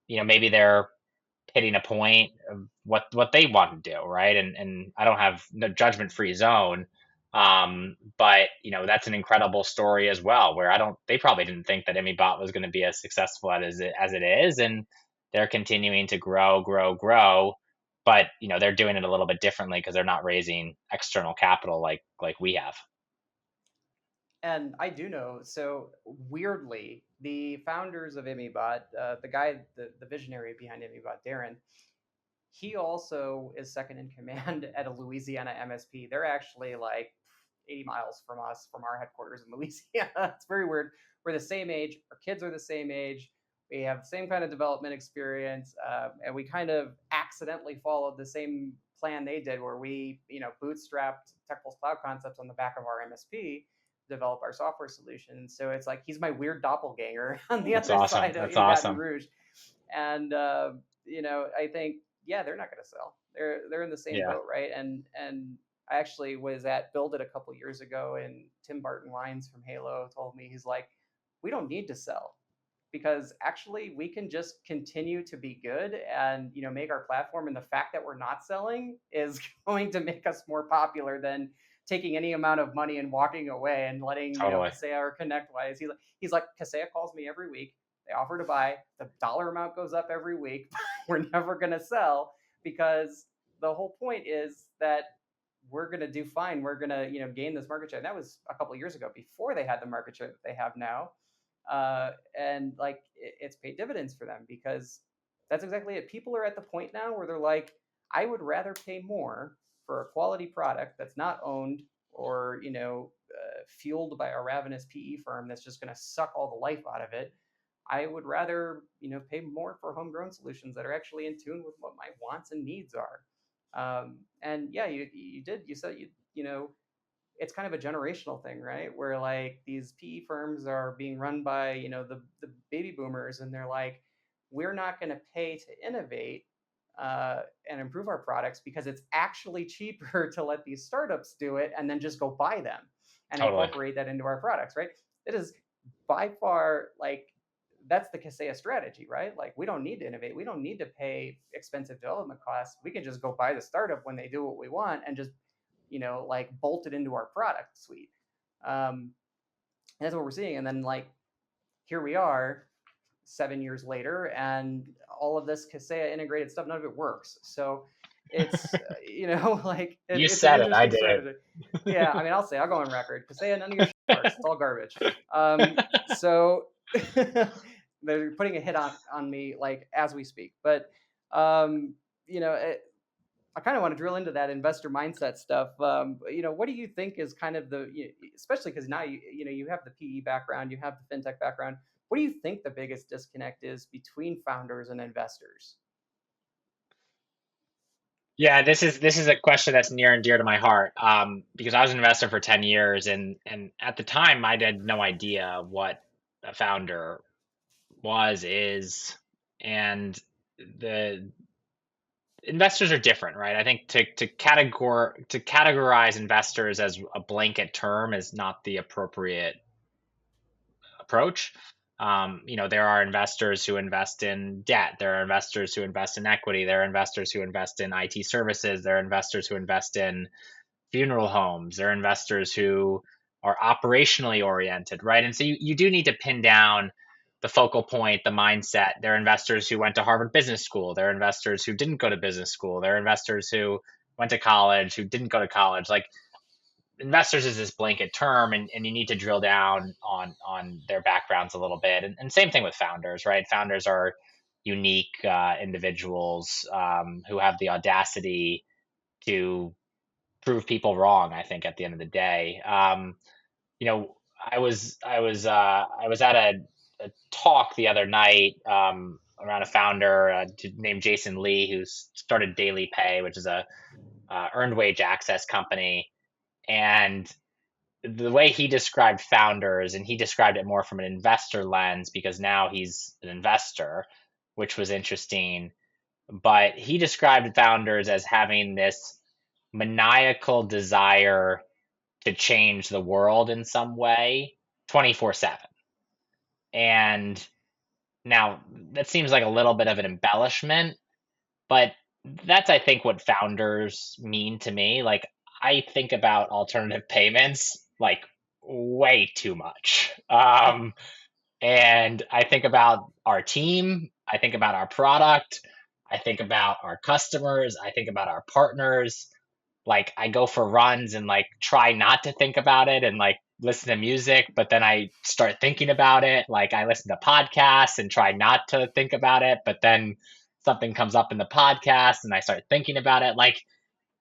maybe they're hitting a point of what they want to do, right? And I don't have no judgment free zone. But that's an incredible story as well, where they probably didn't think that EmiBot was going to be as successful as it is, and they're continuing to grow. But they're doing it a little bit differently because they're not raising external capital like we have. And I do know, so weirdly, the founders of ImmyBot, the guy, the visionary behind ImmyBot, Darren, he also is second in command at a Louisiana MSP. They're actually like 80 miles from us, from our headquarters in Louisiana. It's very weird. We're the same age. Our kids are the same age. We have the same kind of development experience, and we kind of accidentally followed the same plan they did, where we, bootstrapped TechPulse Cloud Concepts on the back of our MSP, develop our software solution. So it's like he's my weird doppelganger on the That's other awesome. side That's in Baton awesome. Rouge. And I think, yeah, they're not going to sell. They're in the same Yeah, boat, right? And I actually was at Build It a couple years ago, and Tim Barton Wines from Halo told me, he's like, we don't need to sell, because actually we can just continue to be good and make our platform, and the fact that we're not selling is going to make us more popular than taking any amount of money and walking away and letting totally. Kaseya or ConnectWise. He's like, Kaseya calls me every week, they offer to buy, the dollar amount goes up every week. We're never going to sell, because the whole point is that we're going to do fine. We're going to gain this market share. And that was a couple of years ago, before they had the market share that they have now. And like it's paid dividends for them, because that's exactly it. People are at the point now where they're like, I would rather pay more for a quality product that's not owned or fueled by a ravenous PE firm that's just going to suck all the life out of it. I would rather pay more for homegrown solutions that are actually in tune with what my wants and needs are. And yeah, you said it's kind of a generational thing, right? Where like these PE firms are being run by the baby boomers, and they're like, we're not going to pay to innovate and improve our products, because it's actually cheaper to let these startups do it and then just go buy them and Totally. incorporate that into our products, right? It is by far like that's the Kaseya strategy, right? Like we don't need to innovate. We don't need to pay expensive development costs. We can just go buy the startup when they do what we want and just like bolted into our product suite. And that's what we're seeing. And then like here we are 7 years later, and all of this Kaseya integrated stuff, none of it works. So it's like You it's an said it. I interesting did strategy. Yeah, I mean, I'll go on record. Kaseya, none of your shit works. It's all garbage. So they're putting a hit on me like as we speak. But um, I kind of want to drill into that investor mindset stuff. What do you think is kind of especially because now you have the PE background, you have the fintech background. What do you think the biggest disconnect is between founders and investors? Yeah, this is a question that's near and dear to my heart, because I was an investor for 10 years, and at the time I had no idea what a founder is, and the investors are different, right? I think to categorize investors as a blanket term is not the appropriate approach. There are investors who invest in debt. There are investors who invest in equity. There are investors who invest in IT services. There are investors who invest in funeral homes. There are investors who are operationally oriented, right? And so you do need to pin down the focal point, the mindset. There are investors who went to Harvard Business School. There are investors who didn't go to business school. There are investors who went to college, who didn't go to college. Like, investors is this blanket term, and you need to drill down on their backgrounds a little bit. And same thing with founders, right? Founders are unique individuals who have the audacity to prove people wrong, I think, at the end of the day. You know, I was at a talk the other night around a founder named Jason Lee, who's started Daily Pay, which is a earned wage access company. And the way he described founders, and he described it more from an investor lens because now he's an investor, which was interesting. But he described founders as having this maniacal desire to change the world in some way 24/7. And now that seems like a little bit of an embellishment, but that's, I think, what founders mean to me. Like, I think about alternative payments like way too much. And I think about our team, I think about our product, I think about our customers, I think about our partners. Like, I go for runs and like try not to think about it and like listen to music, but then I start thinking about it. Like, I listen to podcasts and try not to think about it, but then something comes up in the podcast and I start thinking about it. Like,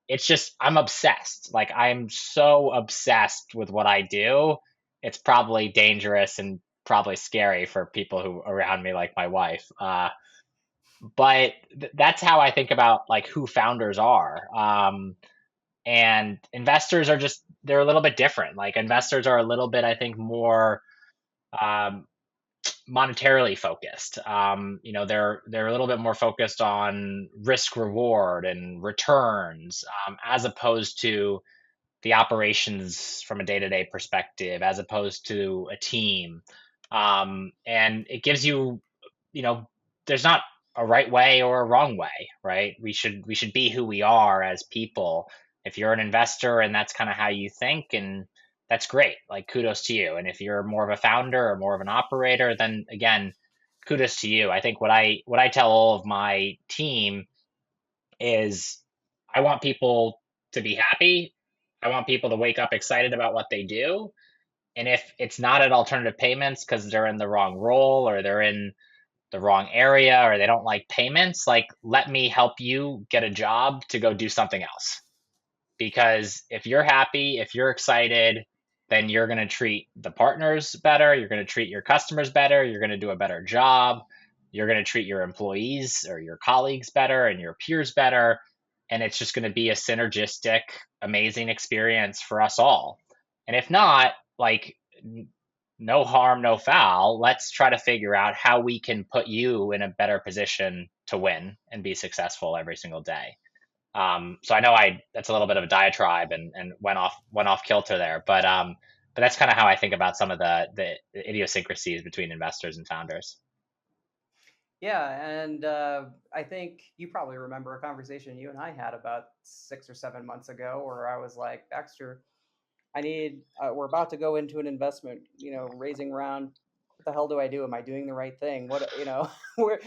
it's just, I'm obsessed. Like, I'm so obsessed with what I do. It's probably dangerous and probably scary for people who around me, like my wife. But that's how I think about like who founders are. And investors are just, they're a little bit different. Like, investors are a little bit, I think, more um, monetarily focused. They're a little bit more focused on risk reward and returns, as opposed to the operations from a day-to-day perspective, as opposed to a team. And it gives you, you know, there's not a right way or a wrong way, right? We should be who we are as people. If you're an investor and that's kind of how you think, and that's great. Like, kudos to you. And if you're more of a founder or more of an operator, then again, kudos to you. I think what I tell all of my team is I want people to be happy. I want people to wake up excited about what they do. And if it's not at alternative payments because they're in the wrong role or they're in the wrong area or they don't like payments, like, let me help you get a job to go do something else. Because if you're happy, if you're excited, then you're going to treat the partners better, you're going to treat your customers better, you're going to do a better job, you're going to treat your employees or your colleagues better and your peers better, and it's just going to be a synergistic, amazing experience for us all. And if not, like, no harm, no foul. Let's try to figure out how we can put you in a better position to win and be successful every single day. So I know I that's a little bit of a diatribe and went off kilter there, but that's kind of how I think about some of the idiosyncrasies between investors and founders. Yeah, and I think you probably remember a conversation you and I had about 6 or 7 months ago, where I was like, Baxter, I need. We're about to go into an investment, raising round. What the hell do I do? Am I doing the right thing? Where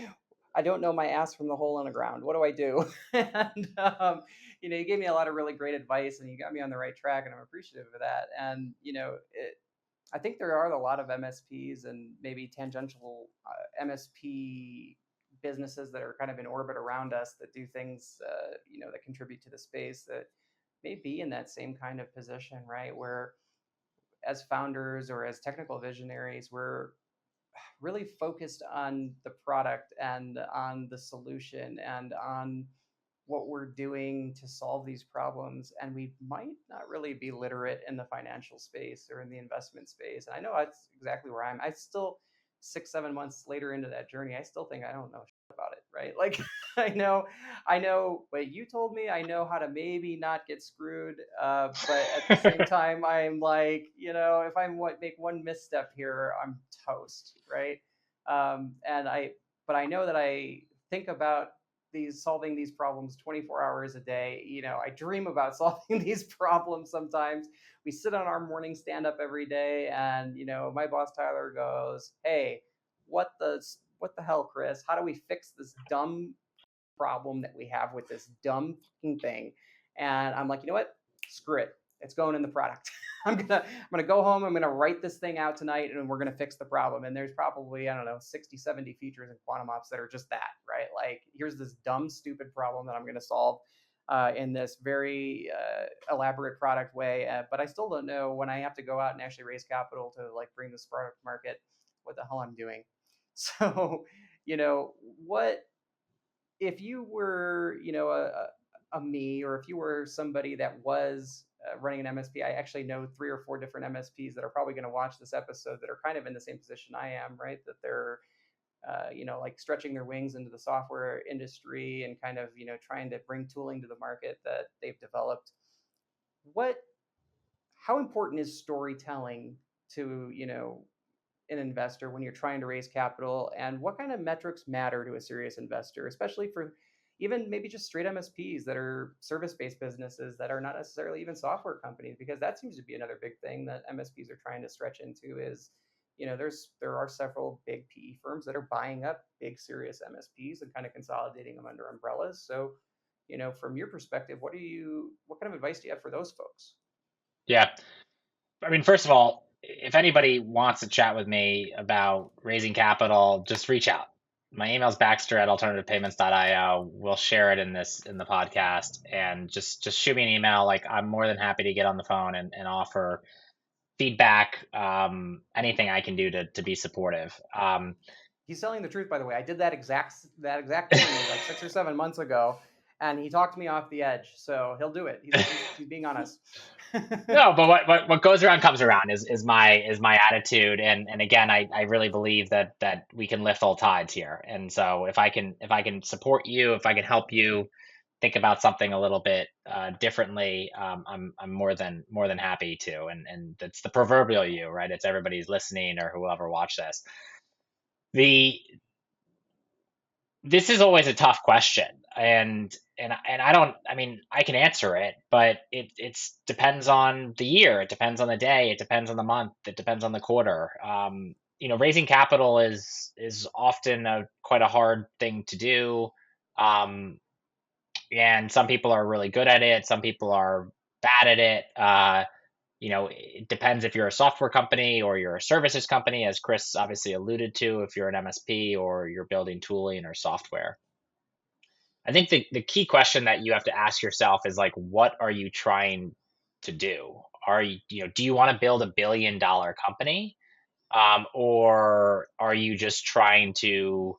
I don't know my ass from the hole in the ground. What do I do? And you gave me a lot of really great advice, and you got me on the right track, and I'm appreciative of that. And I think there are a lot of MSPs and maybe tangential MSP businesses that are kind of in orbit around us that do things, that contribute to the space that may be in that same kind of position, right? Where as founders or as technical visionaries, we're really focused on the product and on the solution and on what we're doing to solve these problems, and we might not really be literate in the financial space or in the investment space. And I know that's exactly where I still 6, 7 months later into that journey, I still think I don't know shit about it, right? Like I know what you told me. I know how to maybe not get screwed, but at the same time, I'm like, if I make one misstep here, I'm toast, right? And but I know that I think about solving these problems 24 hours a day. I dream about solving these problems sometimes. We sit on our morning stand up every day, and my boss Tyler goes, "Hey, what the hell, Chris? How do we fix this dumb problem that we have with this dumb fucking thing?" And I'm like, you know what? Screw it. It's going in the product. I'm gonna go home. I'm gonna write this thing out tonight, and we're gonna fix the problem. And there's probably, I don't know, 60, 70 features in Quantum Ops that are just that, right? Like, here's this dumb, stupid problem that I'm gonna solve in this very elaborate product way. But I still don't know, when I have to go out and actually raise capital to like bring this product to market, what the hell I'm doing. So, what if you were, a me, or if you were somebody that was running an MSP? I actually know 3 or 4 different MSPs that are probably going to watch this episode that are kind of in the same position I am, right? That they're, like stretching their wings into the software industry and kind of, trying to bring tooling to the market that they've developed. What, how important is storytelling to, an investor when you're trying to raise capital, and what kind of metrics matter to a serious investor, especially for even maybe just straight MSPs that are service-based businesses that are not necessarily even software companies? Because that seems to be another big thing that MSPs are trying to stretch into is, there are several big PE firms that are buying up big serious MSPs and kind of consolidating them under umbrellas. So, from your perspective, what kind of advice do you have for those folks? Yeah. I mean, first of all, if anybody wants to chat with me about raising capital, just reach out. My email is Baxter at alternativepayments.io. We'll share it in the podcast, and just shoot me an email. Like, I'm more than happy to get on the phone and offer feedback, anything I can do to be supportive. He's telling the truth, by the way. I did that exact thing like 6 or 7 months ago, and he talked me off the edge. So he'll do it. He's being honest. No, but what goes around comes around is my attitude, and again, I really believe that we can lift all tides here. And so if I can support you, if I can help you think about something a little bit differently, I'm more than happy to. And it's the proverbial you, right? It's everybody's listening or whoever watch this. The This is always a tough question, and I don't. I mean, I can answer it, but it's depends on the year, it depends on the day, it depends on the month, it depends on the quarter. Raising capital is often quite a hard thing to do, um, and some people are really good at it, some people are bad at it. It depends if you're a software company or you're a services company, as Chris obviously alluded to, if you're an MSP or you're building tooling or software. I think the key question that you have to ask yourself is like, what are you trying to do? Do you want to build $1 billion company? Or are you just trying to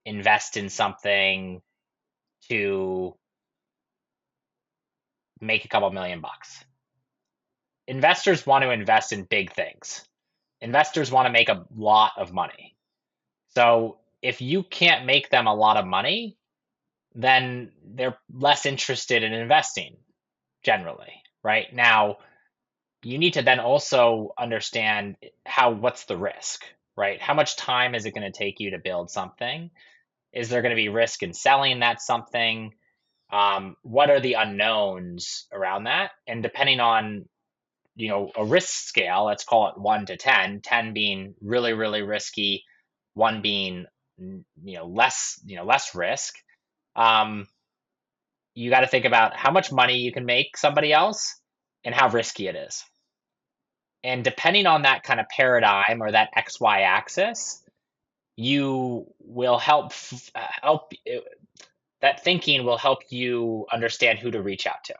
invest in something to make a couple $1 million? Investors want to invest in big things. Investors want to make a lot of money. So if you can't make them a lot of money, then they're less interested in investing generally, right? Now, you need to then also understand what's the risk, right? How much time is it going to take you to build something? Is there going to be risk in selling that something? What are the unknowns around that? And depending on, a risk scale, let's call it 1 to 10, 10 being really, really risky, 1 being, less risk. You got to think about how much money you can make somebody else and how risky it is. And depending on that kind of paradigm or that XY axis, you will help that thinking will help you understand who to reach out to,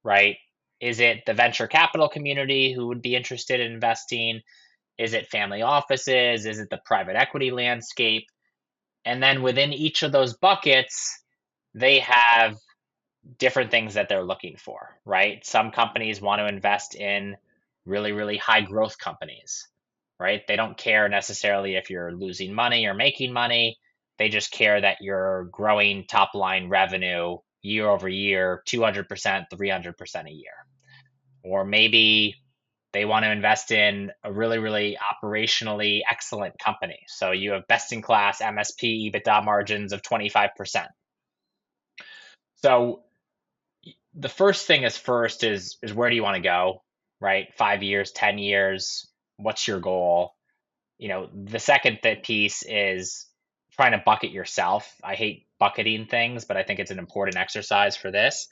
right? Is it the venture capital community who would be interested in investing? Is it family offices? Is it the private equity landscape? And then within each of those buckets, they have different things that they're looking for, right? Some companies want to invest in really, really high growth companies, right? They don't care necessarily if you're losing money or making money. They just care that you're growing top line revenue year over year, 200%, 300% a year. Or maybe they want to invest in a really, really operationally excellent company. So you have best in class MSP EBITDA margins of 25%. So the first thing is first is where do you want to go, right? 5 years, 10 years, what's your goal? The second piece is trying to bucket yourself. I hate bucketing things, but I think it's an important exercise for this,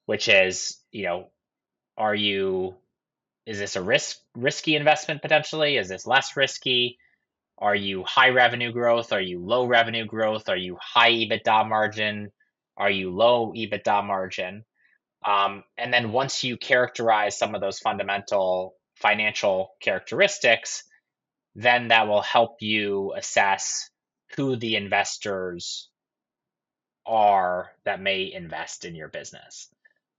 which is, are you is this a risky investment potentially? Is this less risky? Are you high revenue growth? Are you low revenue growth? Are you high EBITDA margin? Are you low EBITDA margin? And then once you characterize some of those fundamental financial characteristics, then that will help you assess who the investors are that may invest in your business.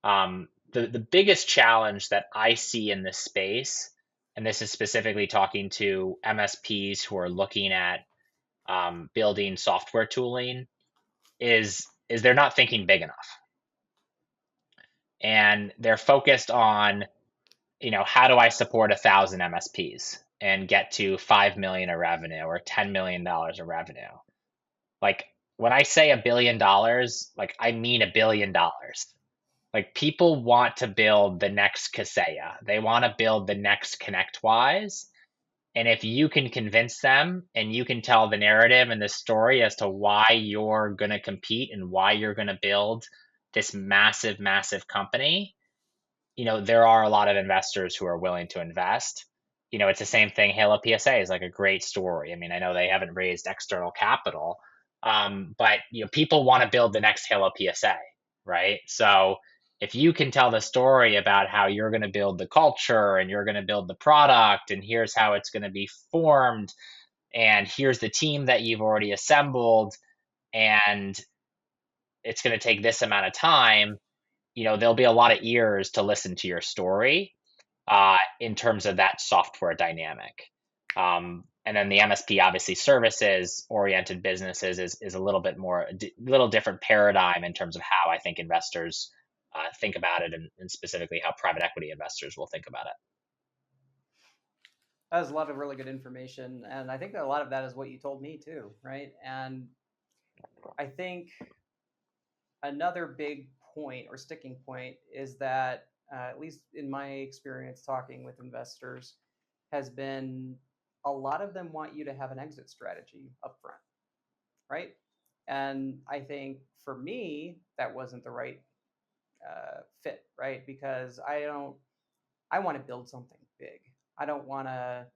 The biggest challenge that I see in this space, and this is specifically talking to MSPs who are looking at building software tooling, is they're not thinking big enough, and they're focused on, how do I support 1,000 MSPs and get to 5 million of revenue or $10 million of revenue? Like when I say $1 billion, like I mean $1 billion. Like people want to build the next Kaseya. They want to build the next ConnectWise. And if you can convince them and you can tell the narrative and the story as to why you're going to compete and why you're going to build this massive, massive company, there are a lot of investors who are willing to invest. It's the same thing. Halo PSA is like a great story. I mean, I know they haven't raised external capital, but people want to build the next Halo PSA, right? So if you can tell the story about how you're going to build the culture and you're going to build the product and here's how it's going to be formed and here's the team that you've already assembled and it's going to take this amount of time, there'll be a lot of ears to listen to your story in terms of that software dynamic. And then the MSP, obviously, services oriented businesses is a little bit more, little different paradigm in terms of how I think investors think about it, and specifically how private equity investors will think about it. That was a lot of really good information, and I think that a lot of that is what you told me too, right? And I think another big point or sticking point is that, at least in my experience talking with investors, has been a lot of them want you to have an exit strategy up front, right? And I think for me, that wasn't the right fit, right? Because I want to build something big. I don't want to,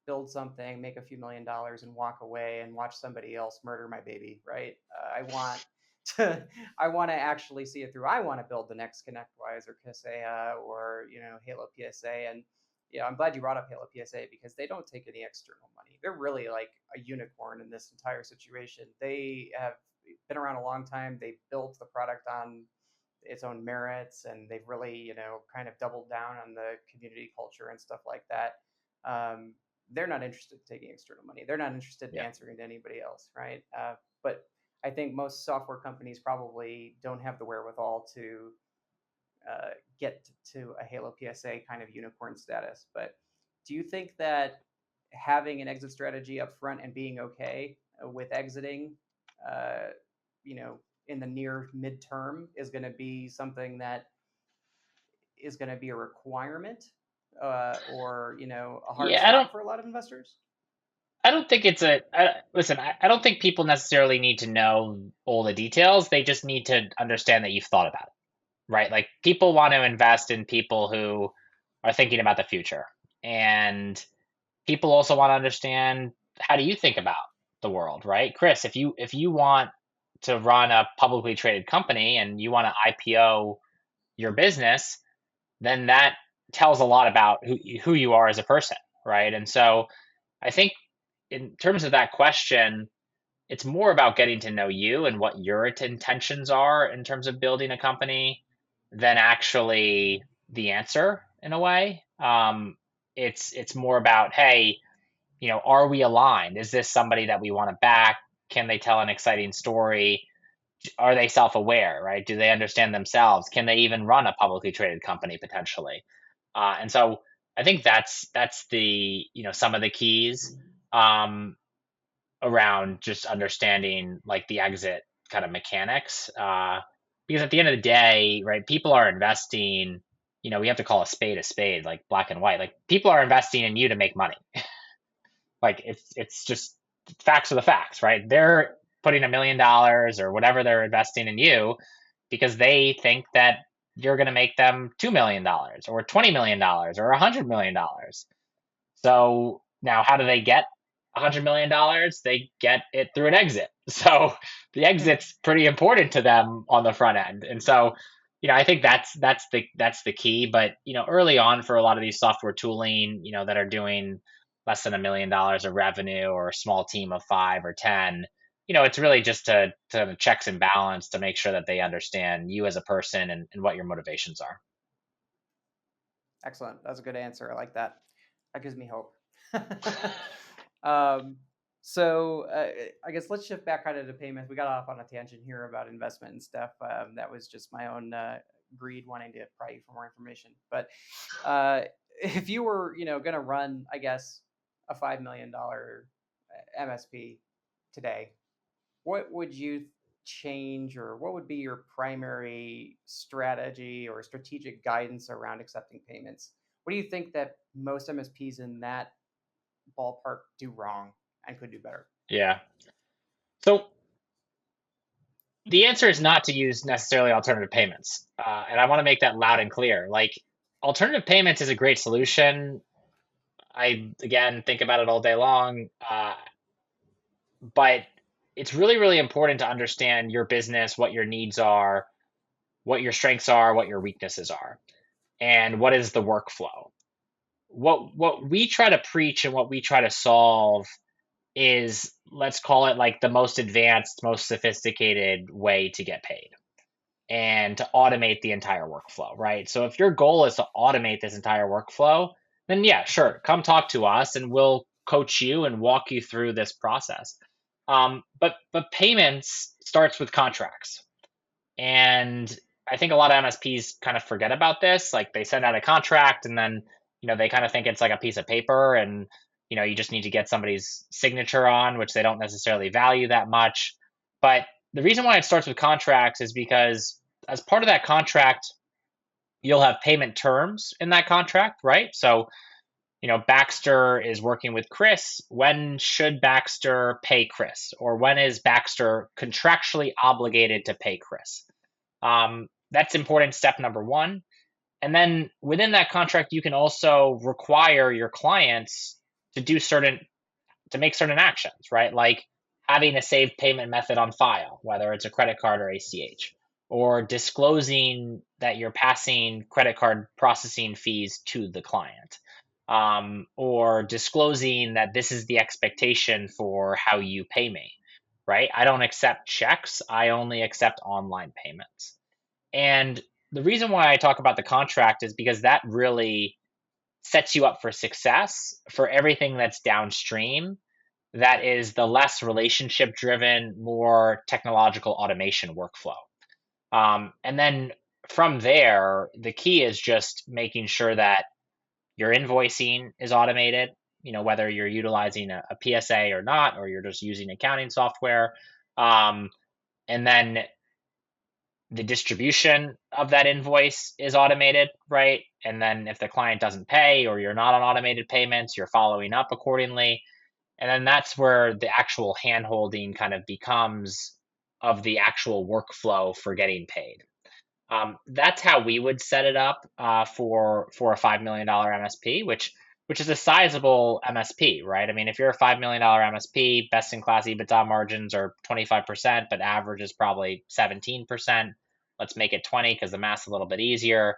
build something, make a few $1,000,000 and walk away and watch somebody else murder my baby, right? I want to, I want to actually see it through. I want to build the next ConnectWise or Kaseya or, Halo PSA. And, I'm glad you brought up Halo PSA because they don't take any external money. They're really like a unicorn in this entire situation. They have been around a long time. They built the product on its own merits, and they've really, kind of doubled down on the community culture and stuff like that. They're not interested in taking external money. They're not interested in Yeah. answering to anybody else, right? But I think most software companies probably don't have the wherewithal to get to a Halo PSA kind of unicorn status. But do you think that having an exit strategy up front and being okay with exiting, uh, you know, in the near midterm is going to be something that is going to be a requirement, or a hard Yeah, I don't stop for a lot of investors? I don't think listen, I don't think people necessarily need to know all the details. They just need to understand that you've thought about it, right? Like people want to invest in people who are thinking about the future. And people also want to understand, how do you think about the world, right? Chris, if you want to run a publicly traded company and you want to IPO your business, then that tells a lot about who you are as a person, right? And so I think in terms of that question, it's more about getting to know you and what your intentions are in terms of building a company than actually the answer in a way. It's more about, hey, are we aligned? Is this somebody that we want to back? Can they tell an exciting story? Are they self-aware, right? Do they understand themselves? Can they even run a publicly traded company potentially? And so I think that's the some of the keys around just understanding like the exit kind of mechanics. Because at the end of the day, right, people are investing. We have to call a spade, like black and white. Like people are investing in you to make money. Like it's just facts are the facts, right? They're putting $1 million or whatever they're investing in you because they think that you're going to make them $2 million or $20 million or $100 million. So now, how do they get $100 million? They get it through an exit. So the exit's pretty important to them on the front end, and so I think that's the key. But early on for a lot of these software tooling, that are doing less than $1 million of revenue or a small team of 5 or 10, it's really just to checks and balance to make sure that they understand you as a person and what your motivations are. Excellent. That's a good answer. I like that. That gives me hope. um, so I guess let's shift back kind of to payments. We got off on a tangent here about investment and stuff. That was just my own greed wanting to pry you for more information. But if you were, going to run, I guess, a $5 million MSP today, what would you change, or what would be your primary strategy or strategic guidance around accepting payments? What do you think that most MSPs in that ballpark do wrong and could do better? Yeah. So the answer is not to use necessarily alternative payments. And I want to make that loud and clear. Like, alternative payments is a great solution. I, again, think about it all day long. But it's really, really important to understand your business, what your needs are, what your strengths are, what your weaknesses are, and what is the workflow. What we try to preach and what we try to solve is, let's call it like the most advanced, most sophisticated way to get paid and to automate the entire workflow, right? So if your goal is to automate this entire workflow, then yeah, sure, come talk to us and we'll coach you and walk you through this process. But payments starts with contracts, and I think a lot of MSPs kind of forget about this. Like they send out a contract and then they kind of think it's like a piece of paper, and you just need to get somebody's signature on, which they don't necessarily value that much. But the reason why it starts with contracts is because as part of that contract, you'll have payment terms in that contract, right? So, Baxter is working with Chris. When should Baxter pay Chris? Or when is Baxter contractually obligated to pay Chris? That's important, step number one. And then within that contract, you can also require your clients to make certain actions, right? Like having a saved payment method on file, whether it's a credit card or ACH, or disclosing that you're passing credit card processing fees to the client, or disclosing that this is the expectation for how you pay me, right? I don't accept checks, I only accept online payments. And the reason why I talk about the contract is because that really sets you up for success for everything that's downstream. That is the less relationship driven, more technological automation workflow. And then from there, the key is just making sure that your invoicing is automated, whether you're utilizing a PSA or not, or you're just using accounting software. And then the distribution of that invoice is automated, right? And then if the client doesn't pay or you're not on automated payments, you're following up accordingly. And then that's where the actual hand holding kind of becomes of the actual workflow for getting paid. That's how we would set it up for a $5 million MSP, which is a sizable MSP, right? I mean, if you're a $5 million MSP, best in class EBITDA margins are 25%, but average is probably 17%. Let's make it 20 because the math's a little bit easier.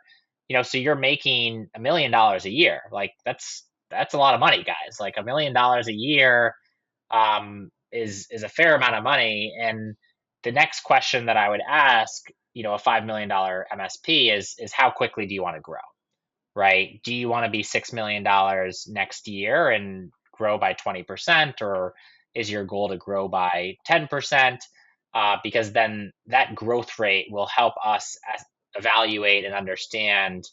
So you're making $1 million a year. Like that's a lot of money, guys. Like $1 million a year is a fair amount of money. And the next question that I would ask, a $5 million MSP is how quickly do you want to grow? Right? Do you want to be $6 million next year and grow by 20%, or is your goal to grow by 10%? Because then that growth rate will help us evaluate and understand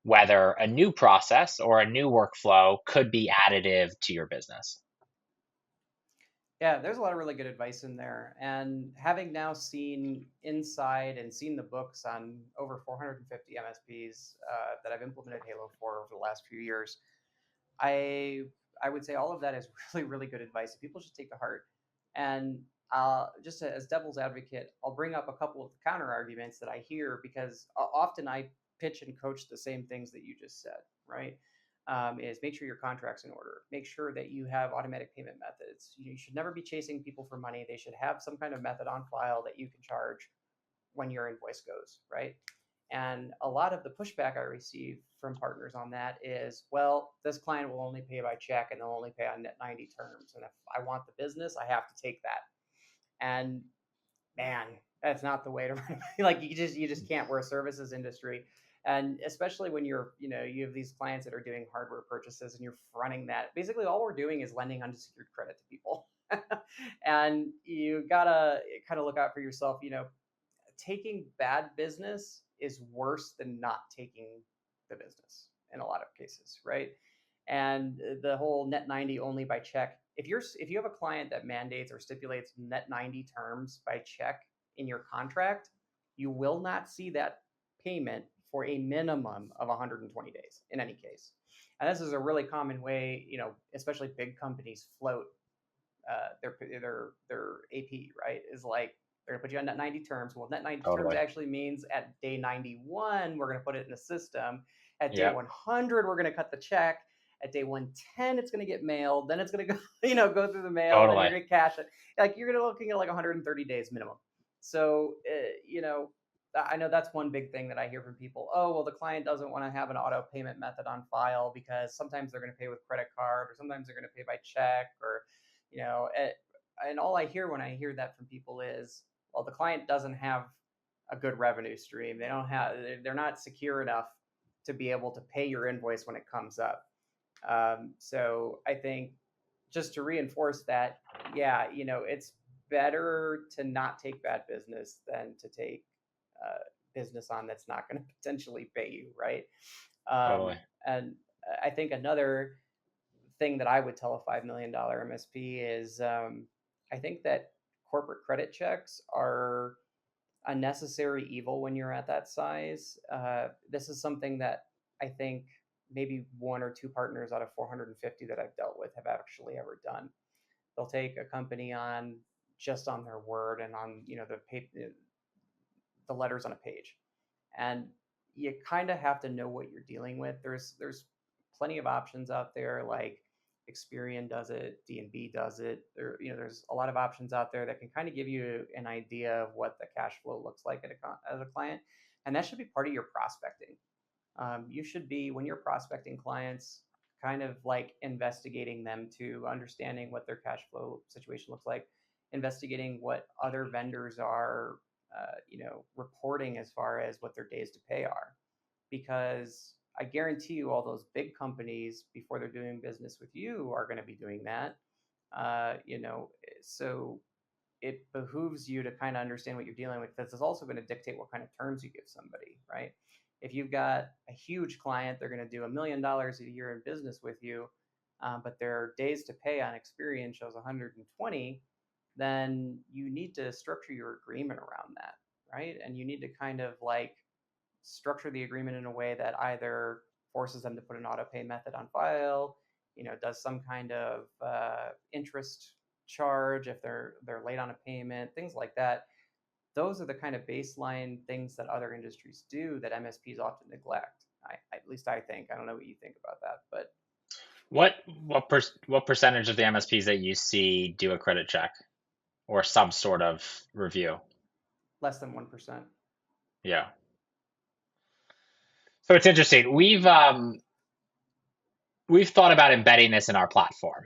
whether a new process or a new workflow could be additive to your business. Yeah, there's a lot of really good advice in there. And having now seen inside and seen the books on over 450 MSPs that I've implemented Halo for over the last few years, I I would say all of that is really, really good advice that people should take to heart. And just as devil's advocate, I'll bring up a couple of counter arguments that I hear because often I pitch and coach the same things that you just said, right? Is make sure your contract's in order. Make sure that you have automatic payment methods. You should never be chasing people for money. They should have some kind of method on file that you can charge when your invoice goes, right? And a lot of the pushback I receive from partners on that is, well, this client will only pay by check and they'll only pay on net 90 terms. And if I want the business, I have to take that. And man, that's not the way to run. Like you just can't. We're a services industry. And especially when you have these clients that are doing hardware purchases and you're fronting that. Basically, all we're doing is lending unsecured credit to people. And you gotta kind of look out for yourself. Taking bad business is worse than not taking the business in a lot of cases, right? And the whole net 90 only by check. If you have a client that mandates or stipulates net 90 terms by check in your contract, you will not see that payment for a minimum of 120 days in any case. And this is a really common way, especially big companies float their AP, right? Is like they're gonna put you on net 90 terms. Well, net 90 terms Totally. actually means at day 91, we're gonna put it in the system. At day Yeah, 100, we're gonna cut the check. At day 110, it's gonna get mailed. Then it's gonna go, go through the mail. Then you're totally. gonna cash it. Like you're gonna looking at like 130 days minimum. So, I know that's one big thing that I hear from people. Oh, well, the client doesn't want to have an auto payment method on file because sometimes they're going to pay with credit card or sometimes they're going to pay by check or, you know, it, and all I hear when I hear that from people is, well, the client doesn't have a good revenue stream. They're not secure enough to be able to pay your invoice when it comes up. So I think just to reinforce that, yeah, it's better to not take bad business than to take business on that's not going to potentially pay you, right? Totally. And I think another thing that I would tell a $5 million MSP is I think that corporate credit checks are a necessary evil when you're at that size. This is something that I think maybe one or two partners out of 450 that I've dealt with have actually ever done. They'll take a company on just on their word and on the letters on a page, and you kind of have to know what you're dealing with. There's plenty of options out there, like Experian does it, D&B does it. There's a lot of options out there that can kind of give you an idea of what the cash flow looks like as a client, and that should be part of your prospecting. You should be, when you're prospecting clients, kind of like investigating them to understanding what their cash flow situation looks like, investigating what other vendors are, reporting as far as what their days to pay are, because I guarantee you, all those big companies before they're doing business with you are going to be doing that. So it behooves you to kind of understand what you're dealing with. This is also going to dictate what kind of terms you give somebody, right? If you've got a huge client, they're going to do $1 million a year in business with you, but their days to pay on Experian shows 120, then you need to structure your agreement around that, right? And you need to kind of like structure the agreement in a way that either forces them to put an auto pay method on file, does some kind of interest charge if they're late on a payment, things like that. Those are the kind of baseline things that other industries do that MSPs often neglect. At least I think. I don't know what you think about that, but What percentage of the MSPs that you see do a credit check or some sort of review? less than 1%. Yeah. So it's interesting. We've thought about embedding this in our platform.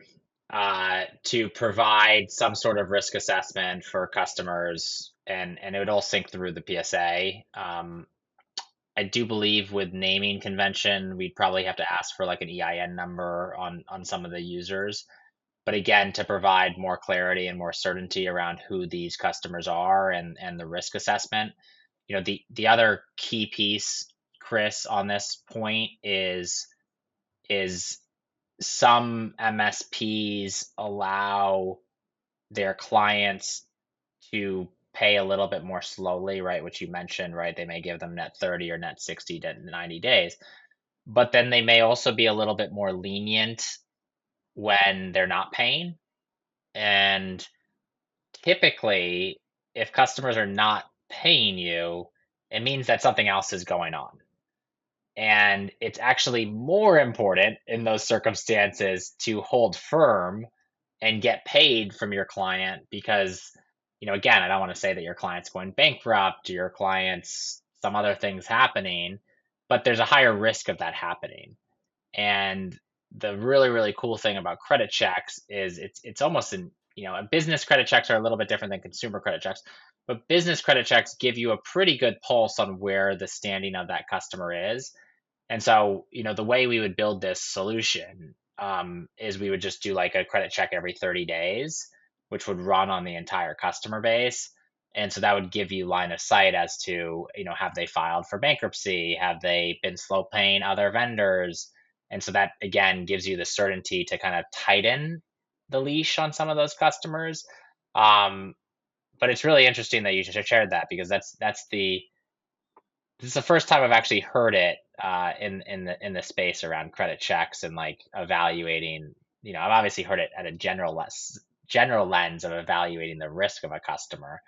to provide some sort of risk assessment for customers, and it would all sync through the PSA. I do believe with naming convention, we'd probably have to ask for like an EIN number on some of the users. But again, to provide more clarity and more certainty around who these customers are and the risk assessment. The other key piece, Chris, on this point is some MSPs allow their clients to pay a little bit more slowly, right? Which you mentioned, right? They may give them net 30 or net 60 to 90 days, but then they may also be a little bit more lenient when they're not paying. And typically, if customers are not paying you, it means that something else is going on. And it's actually more important in those circumstances to hold firm and get paid from your client because, again, I don't want to say that your client's going bankrupt or your client's some other things happening, but there's a higher risk of that happening. And the really, really cool thing about credit checks is it's almost business credit checks are a little bit different than consumer credit checks, but business credit checks give you a pretty good pulse on where the standing of that customer is. And so, the way we would build this solution is we would just do like a credit check every 30 days, which would run on the entire customer base. And so that would give you line of sight as to, have they filed for bankruptcy? Have they been slow paying other vendors? And so that again gives you the certainty to kind of tighten the leash on some of those customers. But it's really interesting that you shared that because this is the first time I've actually heard it in the space around credit checks and like evaluating. I've obviously heard it at a general lens of evaluating the risk of a customer,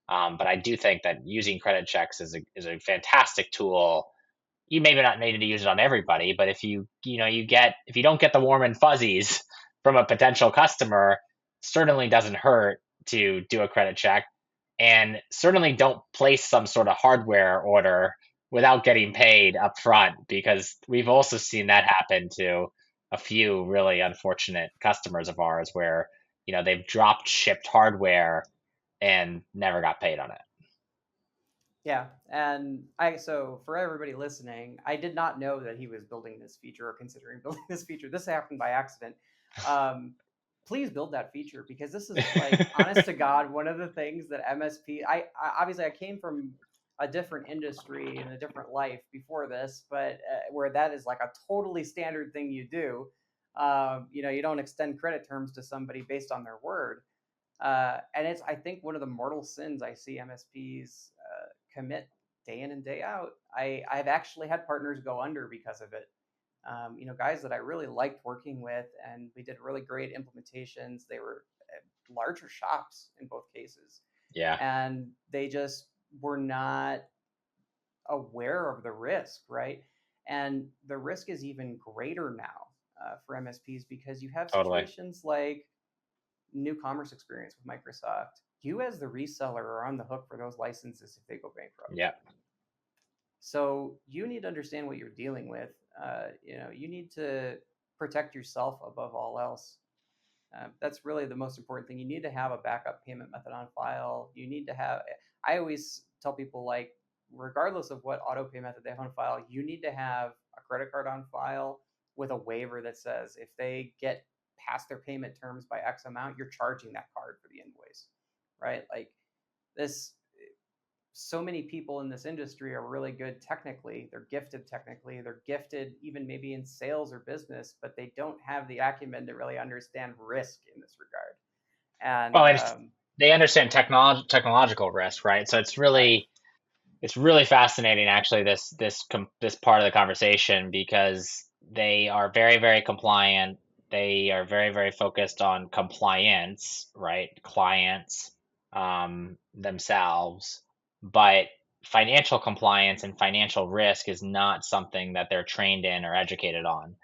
but I do think that using credit checks is a fantastic tool. You maybe not need to use it on everybody, but if you don't get the warm and fuzzies from a potential customer, certainly doesn't hurt to do a credit check, and certainly don't place some sort of hardware order without getting paid up front because we've also seen that happen to a few really unfortunate customers of ours where they've dropped shipped hardware and never got paid on it. Yeah, and so for everybody listening, I did not know that he was building this feature or considering building this feature. This happened by accident. Um, Please build that feature because this is like honest to God one of the things that MSP. Obviously I came from a different industry and a different life before this, but where that is like a totally standard thing you do. You don't extend credit terms to somebody based on their word. And it's, I think, one of the mortal sins I see MSPs commit day in and day out. I've actually had partners go under because of it. Guys that I really liked working with, and we did really great implementations. They were larger shops in both cases, Yeah, and they just were not aware of the risk, right? And the risk is even greater now for MSPs because you have totally. situations like new commerce experience with Microsoft. You as the reseller are on the hook for those licenses if they go bankrupt. Yeah, So you need to understand what you're dealing with. You need to protect yourself above all else. That's really the most important thing. You need to have a backup payment method on file. You need to have. I always tell people like, regardless of what auto pay method they have on file, you need to have a credit card on file with a waiver that says if they get past their payment terms by X amount, you're charging that card for the invoice, right? Like this, so many people in this industry are really good technically. They're gifted technically. They're gifted even maybe in sales or business, but they don't have the acumen to really understand risk in this regard. well, And and they understand technological risk, right? So right, it's really fascinating actually this part of the conversation because they are very, very compliant. They are very, very focused on compliance, right? Clients themselves, but financial compliance and financial risk is not something that they're trained in or educated on.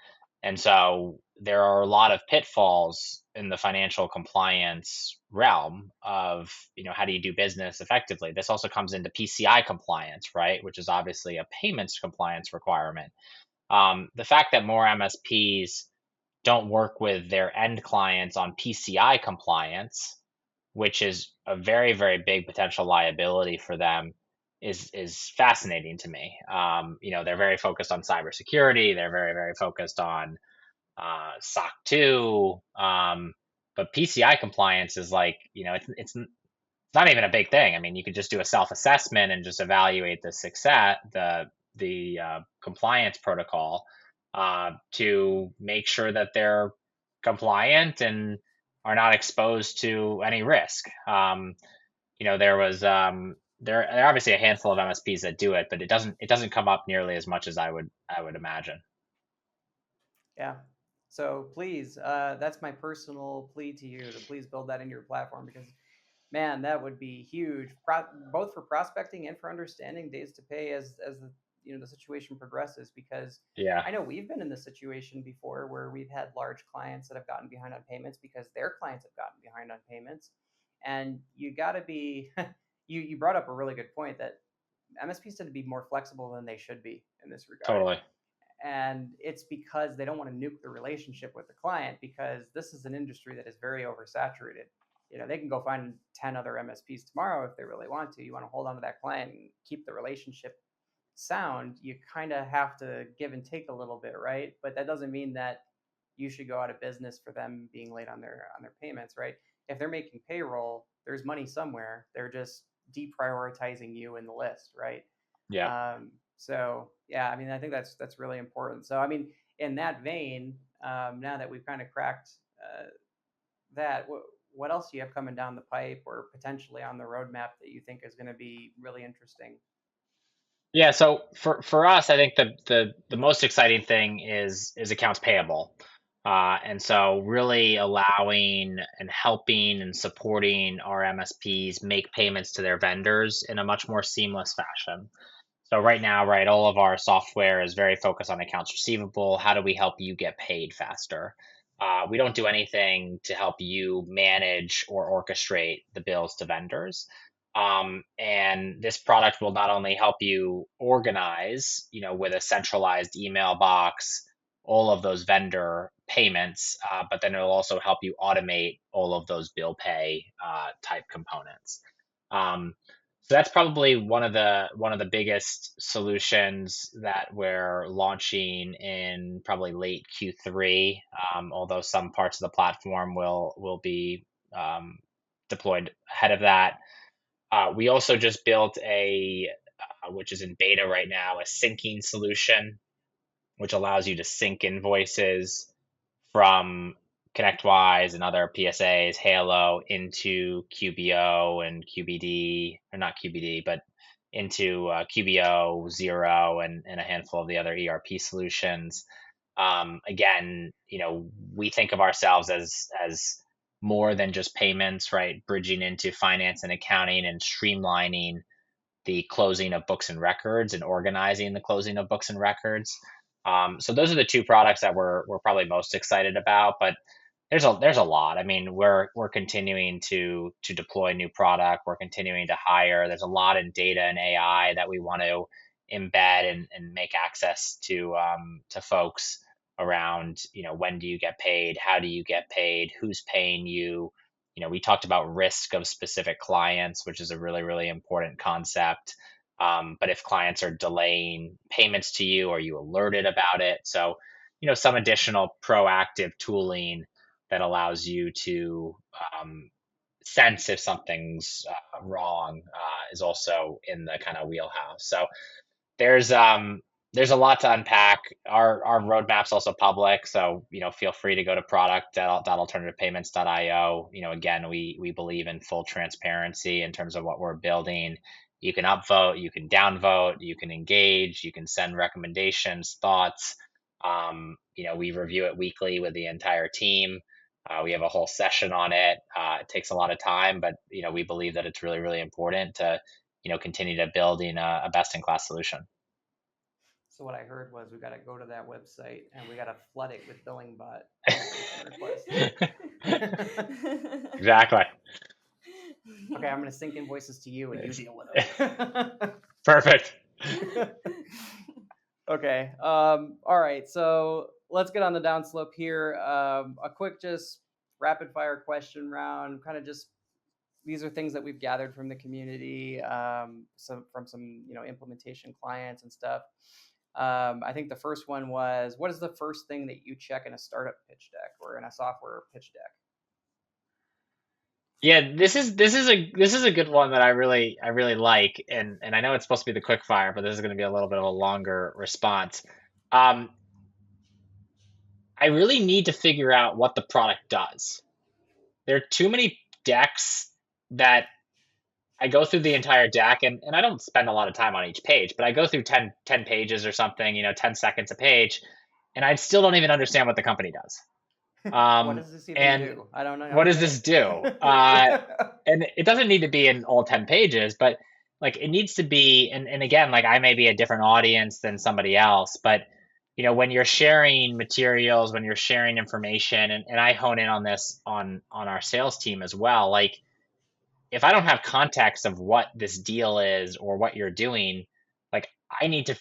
And so there are a lot of pitfalls in the financial compliance realm of, how do you do business effectively? This also comes into PCI compliance, right? Which is obviously a payments compliance requirement. The fact that more MSPs don't work with their end clients on PCI compliance, which is a very, very big potential liability for them, is fascinating to me. They're very focused on cybersecurity. They're very, very focused on SOC 2. But PCI compliance is like, it's not even a big thing. I mean, you could just do a self-assessment and just evaluate the success, the compliance protocol, to make sure that they're compliant and are not exposed to any risk. There was there are obviously a handful of MSPs that do it, but it doesn't come up nearly as much as I would imagine. Yeah. So please, that's my personal plea to you to please build that into your platform, because man, that would be huge, both for prospecting and for understanding days to pay as the situation progresses. Because Yeah, I know we've been in this situation before where we've had large clients that have gotten behind on payments because their clients have gotten behind on payments, and you got to be. You brought up a really good point that MSPs tend to be more flexible than they should be in this regard, totally. and it's because they don't want to nuke the relationship with the client, because this is an industry that is very oversaturated. They can go find 10 other MSPs tomorrow if they really want to. You want to hold on to that client and keep the relationship sound, you kind of have to give and take a little bit, right? But that doesn't mean that you should go out of business for them being late on their payments, right? If they're making payroll, there's money somewhere. They're just deprioritizing you in the list, right? Yeah. So yeah, I mean, I think that's really important. So I mean, in that vein, now that we've kind of cracked that, what else do you have coming down the pipe or potentially on the roadmap that you think is going to be really interesting? Yeah, so for us, I think the most exciting thing is accounts payable, and so really allowing and helping and supporting our MSPs make payments to their vendors in a much more seamless fashion. So right now, right, all of our software is very focused on accounts receivable. How do we help you get paid faster? We don't do anything to help you manage or orchestrate the bills to vendors. And this product will not only help you organize, with a centralized email box, all of those vendor payments, but then it'll also help you automate all of those bill pay type components. Um, so that's probably one of the biggest solutions that we're launching in probably late Q3. Although some parts of the platform will be deployed ahead of that. We also just built which is in beta right now, a syncing solution, which allows you to sync invoices from ConnectWise and other PSAs, Halo, into QBO and QBD, or not QBD, but into QBO, Zero, and a handful of the other ERP solutions. Again, we think of ourselves as more than just payments, right? Bridging into finance and accounting and streamlining the closing of books and records and organizing the closing of books and records. So those are the two products that we're probably most excited about. But there's a lot. I mean, we're continuing to deploy new product. We're continuing to hire. There's a lot in data and AI that we want to embed and make access to folks around. When do you get paid? How do you get paid? Who's paying you? We talked about risk of specific clients, which is a really, really important concept. But if clients are delaying payments to you, are you alerted about it? So, some additional proactive tooling that allows you to sense if something's wrong is also in the kind of wheelhouse. So there's um there's a lot to unpack. Our roadmap's also public, so feel free to go to product.alternativepayments.io. Again, we believe in full transparency in terms of what we're building. You can upvote, you can downvote, you can engage, you can send recommendations, thoughts. We review it weekly with the entire team. We have a whole session on it. It takes a lot of time, but we believe that it's really, really important to continue to building a best-in-class solution. So what I heard was we got to go to that website and we got to flood it with billing bot integration requests. Exactly. Okay, I'm going to sync invoices to you and you deal with them. Perfect. Okay. All right. So let's get on the downslope here. A quick, just rapid fire question round. Kind of just these are things that we've gathered from the community, from some implementation clients and stuff. I think the first one was, what is the first thing that you check in a startup pitch deck or in a software pitch deck? Yeah, this is a good one that I really like, and I know it's supposed to be the quick fire, but this is going to be a little bit of a longer response. Um, I really need to figure out what the product does. There are too many decks that I go through the entire deck, and I don't spend a lot of time on each page, but I go through 10 pages or something, 10 seconds a page, and I still don't even understand what the company does. What Um, does this even and do? I don't what know. does Get this do? it. And it doesn't need to be in all 10 pages, but like it needs to be, and again, like I may be a different audience than somebody else, but when you're sharing materials, when you're sharing information, and I hone in on this on our sales team as well, like if I don't have context of what this deal is or what you're doing, like I need to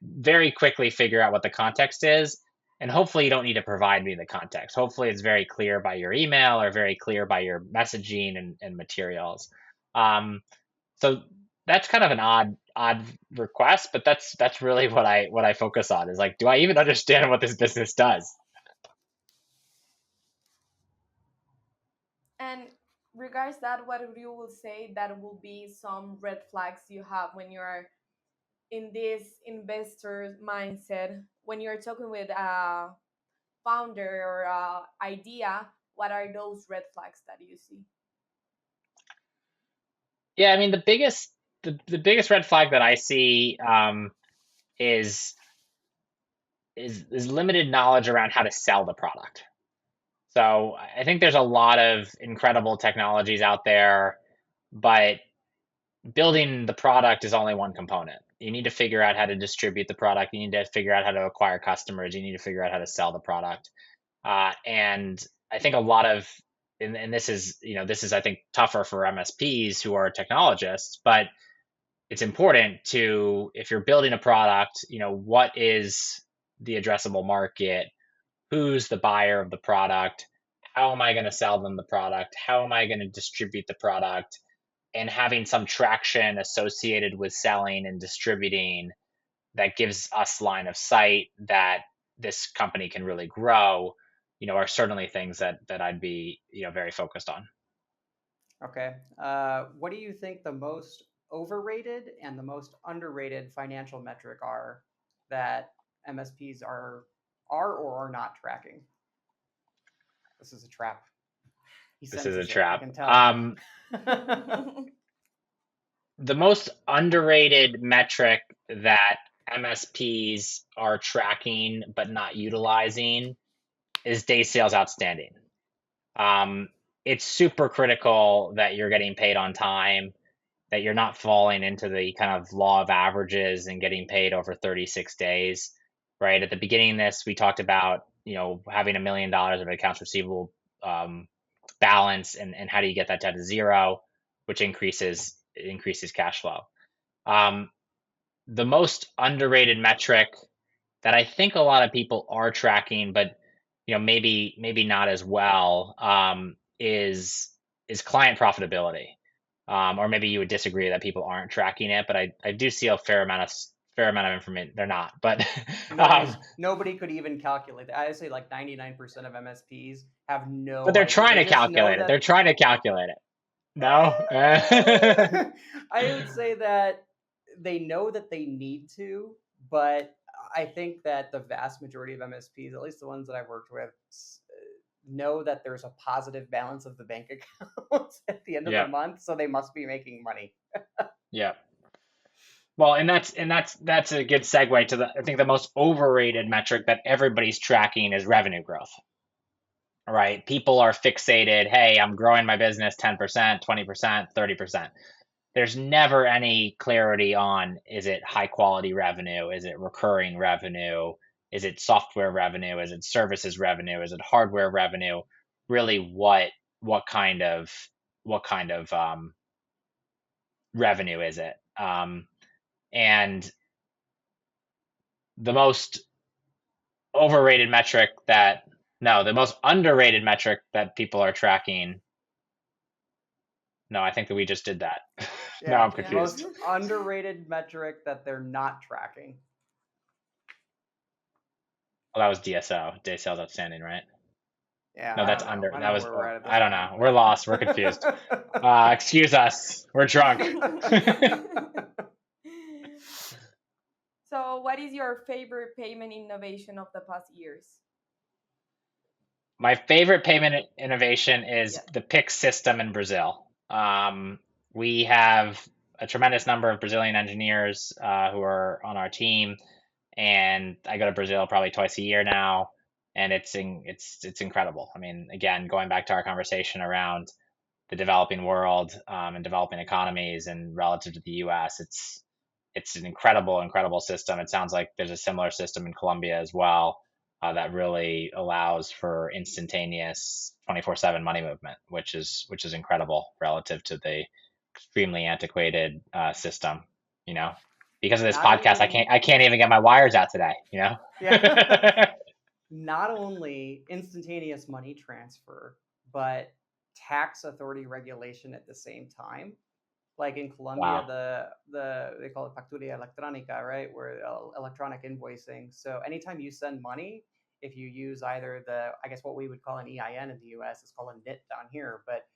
very quickly figure out what the context is. And hopefully you don't need to provide me the context. Hopefully it's very clear by your email or very clear by your messaging and materials. Um, so that's kind of an odd request, but that's really what I focus on is like, do I even understand what this business does? And regards that, what would you will say that will be some red flags you have when you're in this investor mindset, when you're talking with a founder or a idea? What are those red flags that you see? Yeah, I mean the biggest red flag that I see is is limited knowledge around how to sell the product. So I think there's a lot of incredible technologies out there, but building the product is only one component. You need to figure out how to distribute the product. You need to figure out how to acquire customers. You need to figure out how to sell the product. And I think a lot of, and this is I think tougher for MSPs who are technologists, but it's important to, if you're building a product, what is the addressable market? Who's the buyer of the product? How am I going to sell them the product? How am I going to distribute the product? And having some traction associated with selling and distributing that gives us line of sight that this company can really grow, are certainly things that I'd be, very focused on. Okay. What do you think the most overrated and the most underrated financial metric are that MSPs are or are not tracking? This is a trap. He This is a senses it. I trap. can tell. The most underrated metric that MSPs are tracking but not utilizing is day sales outstanding. Um, it's super critical that you're getting paid on time, that you're not falling into the kind of law of averages and getting paid over 36 days, right? At the beginning of this, we talked about, having $1 million of accounts receivable um, balance, and how do you get that down to zero, which increases cash flow. Um, the most underrated metric that I think a lot of people are tracking, but maybe not as well, is client profitability. Or maybe you would disagree that people aren't tracking it, but I do see a fair amount of information. They're not, but Nobody could even calculate that. I say like 99% of MSPs have but no they're idea. trying They to just know calculate it. They're that. trying to calculate it. No. I would say that they know that they need to, but I think that the vast majority of MSPs, at least the ones that I've worked with, know that there's a positive balance of the bank account at the end of the Yeah. month, so they must be making money. Yeah. Well, and that's a good segue to I think the most overrated metric that everybody's tracking is revenue growth. Right? People are fixated, hey, I'm growing my business 10%, 20%, 30%. There's never any clarity on, is it high quality revenue? Is it recurring revenue? Is it software revenue? Is it services revenue? Is it hardware revenue? Really, what kind of what kind of revenue is it? And the most overrated metric that, no, the most underrated metric that people are tracking. No, I think that we just did that. Now Yeah, I'm Yeah. confused. most underrated metric that they're not tracking. Well, that was DSO, day sales outstanding, right? Yeah, No, I that's don't know. under. I don't That know was. where we're Oh, at this I don't point, know. We're lost. We're confused. but Excuse us. We're drunk. So, what is your favorite payment innovation of the past years? My favorite payment innovation is Yeah. the PIX system in Brazil. We have a tremendous number of Brazilian engineers who are on our team, and I go to Brazil probably twice a year now, and it's incredible. I mean, again, going back to our conversation around the developing world and developing economies, and relative to the U.S., it's an incredible system. It sounds like there's a similar system in Colombia as well that really allows for instantaneous 24/7 money movement, which is incredible relative to the extremely antiquated system. You know, because of this not podcast, only I can't even get my wires out today. You know. yeah, not only instantaneous money transfer, but tax authority regulation at the same time. Like in Colombia, Wow. the they call it factura electrónica, right? Where electronic invoicing. So anytime you send money, if you use either I guess what we would call an EIN in the US, it's called a NIT down here, but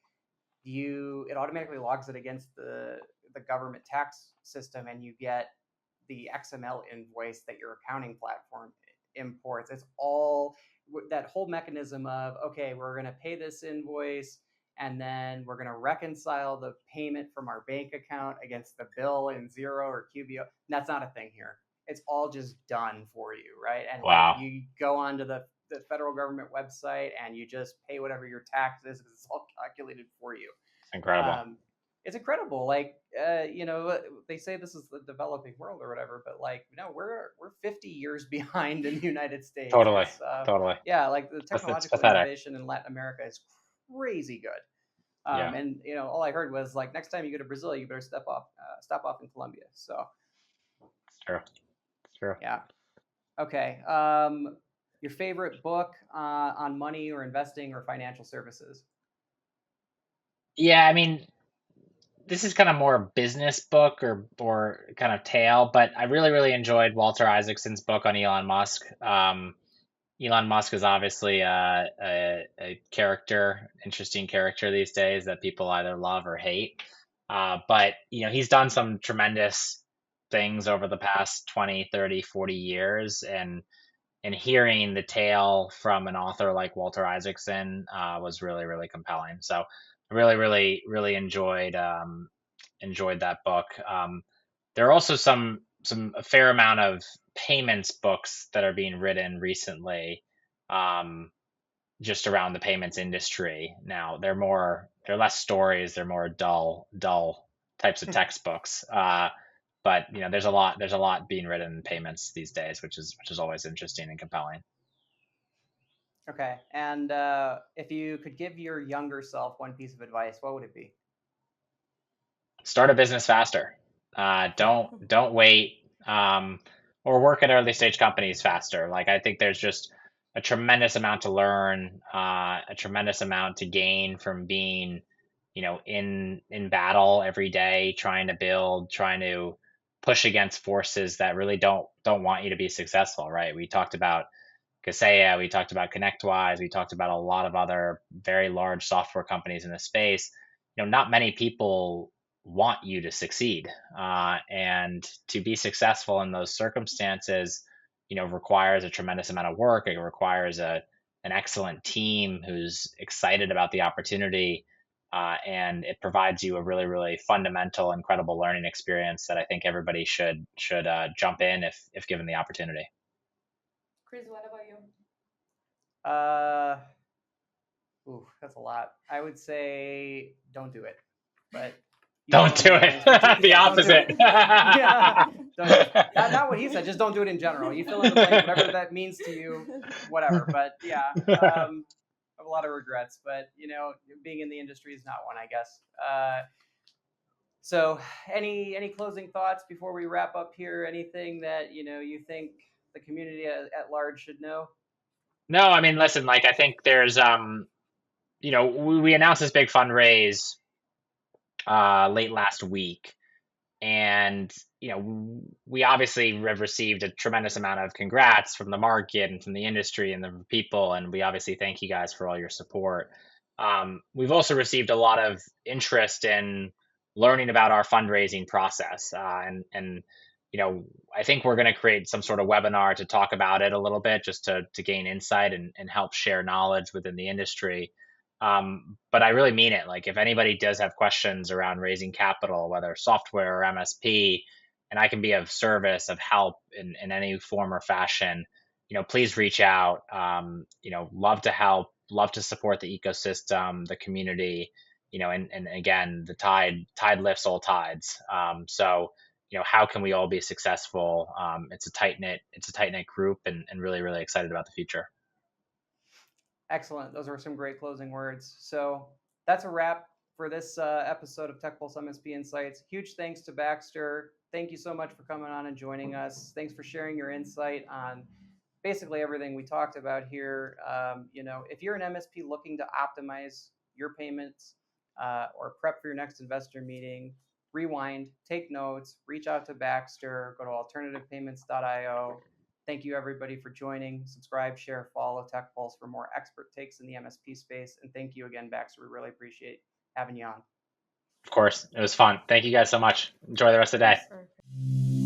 it automatically logs it against the government tax system, and you get the XML invoice that your accounting platform imports. It's all that whole mechanism of, okay, we're going to pay this invoice, and then we're going to reconcile the payment from our bank account against the bill in Xero or QBO. That's not a thing here. It's all just done for you, right? And like Wow. you go onto the federal government website and you just pay whatever your tax is because it's all calculated for you. It's incredible. It's incredible. Like, they say this is the developing world or whatever, but like, we're 50 years behind in the United States. Totally. It's Totally. yeah, like the It's technological pathetic. innovation in Latin America is crazy good. Yeah. And all I heard was like, next time you go to Brazil, you better stop off in Colombia. So It's true. It's true. yeah, okay. Your favorite book on money or investing or financial services? Yeah, I mean, this is kind of more a business book or kind of tale, but I really enjoyed Walter Isaacson's book on Elon Musk. Elon Musk is obviously a character, interesting character these days that people either love or hate. But he's done some tremendous things over the past 20, 30, 40 years, and hearing the tale from an author like Walter Isaacson was really compelling. So I really enjoyed that book. There are also a fair amount of payments books that are being written recently, um, just around the payments industry. Now they're less stories, they're more dull types of textbooks. But there's a lot being written in payments these days, which is always interesting and compelling. Okay. And if you could give your younger self one piece of advice, what would it be? Start a business faster. Don't wait, or work at early stage companies faster. Like, I think there's just a tremendous amount to learn, a tremendous amount to gain from being, in battle every day, trying to build, trying to push against forces that really don't want you to be successful. Right? We talked about Kaseya, we talked about ConnectWise, we talked about a lot of other very large software companies in the space. Not many people want you to succeed, and to be successful in those circumstances, requires a tremendous amount of work. It requires an excellent team who's excited about the opportunity, and it provides you a really fundamental, incredible learning experience that I think everybody should jump in if given the opportunity. Chris, what about you? Uh, ooh, that's a lot. I would say don't do it, but you Don't fill in do the it. blanks. The Yeah, don't do opposite. it. Yeah, not what he said. Just don't do it in general. You fill in the blank, whatever that means to you, whatever. But yeah, I have a lot of regrets. But being in the industry is not one, I guess. So, any closing thoughts before we wrap up here? Anything that you think the community at large should know? No, I mean, listen, like I think there's we announced this big fundraise late last week, and we obviously have received a tremendous amount of congrats from the market and from the industry and the people, and we obviously thank you guys for all your support. We've also received a lot of interest in learning about our fundraising process, and I think we're going to create some sort of webinar to talk about it a little bit, just to gain insight and help share knowledge within the industry. But I really mean it. Like, if anybody does have questions around raising capital, whether software or MSP, and I can be of service, of help in any form or fashion, please reach out. Love to help, love to support the ecosystem, the community, and again, the tide lifts all tides. So, how can we all be successful? It's a tight knit group, and really, really excited about the future. Excellent. Those were some great closing words. So that's a wrap for this episode of TechPulse MSP Insights. Huge thanks to Baxter. Thank you so much for coming on and joining us. Thanks for sharing your insight on basically everything we talked about here. If you're an MSP looking to optimize your payments or prep for your next investor meeting, rewind, take notes, reach out to Baxter, go to alternativepayments.io. Thank you, everybody, for joining. Subscribe, share, follow TechPulse for more expert takes in the MSP space. And thank you again, Baxter. We really appreciate having you on. Of course, it was fun. Thank you guys so much. Enjoy the rest of the day. Yes, sir.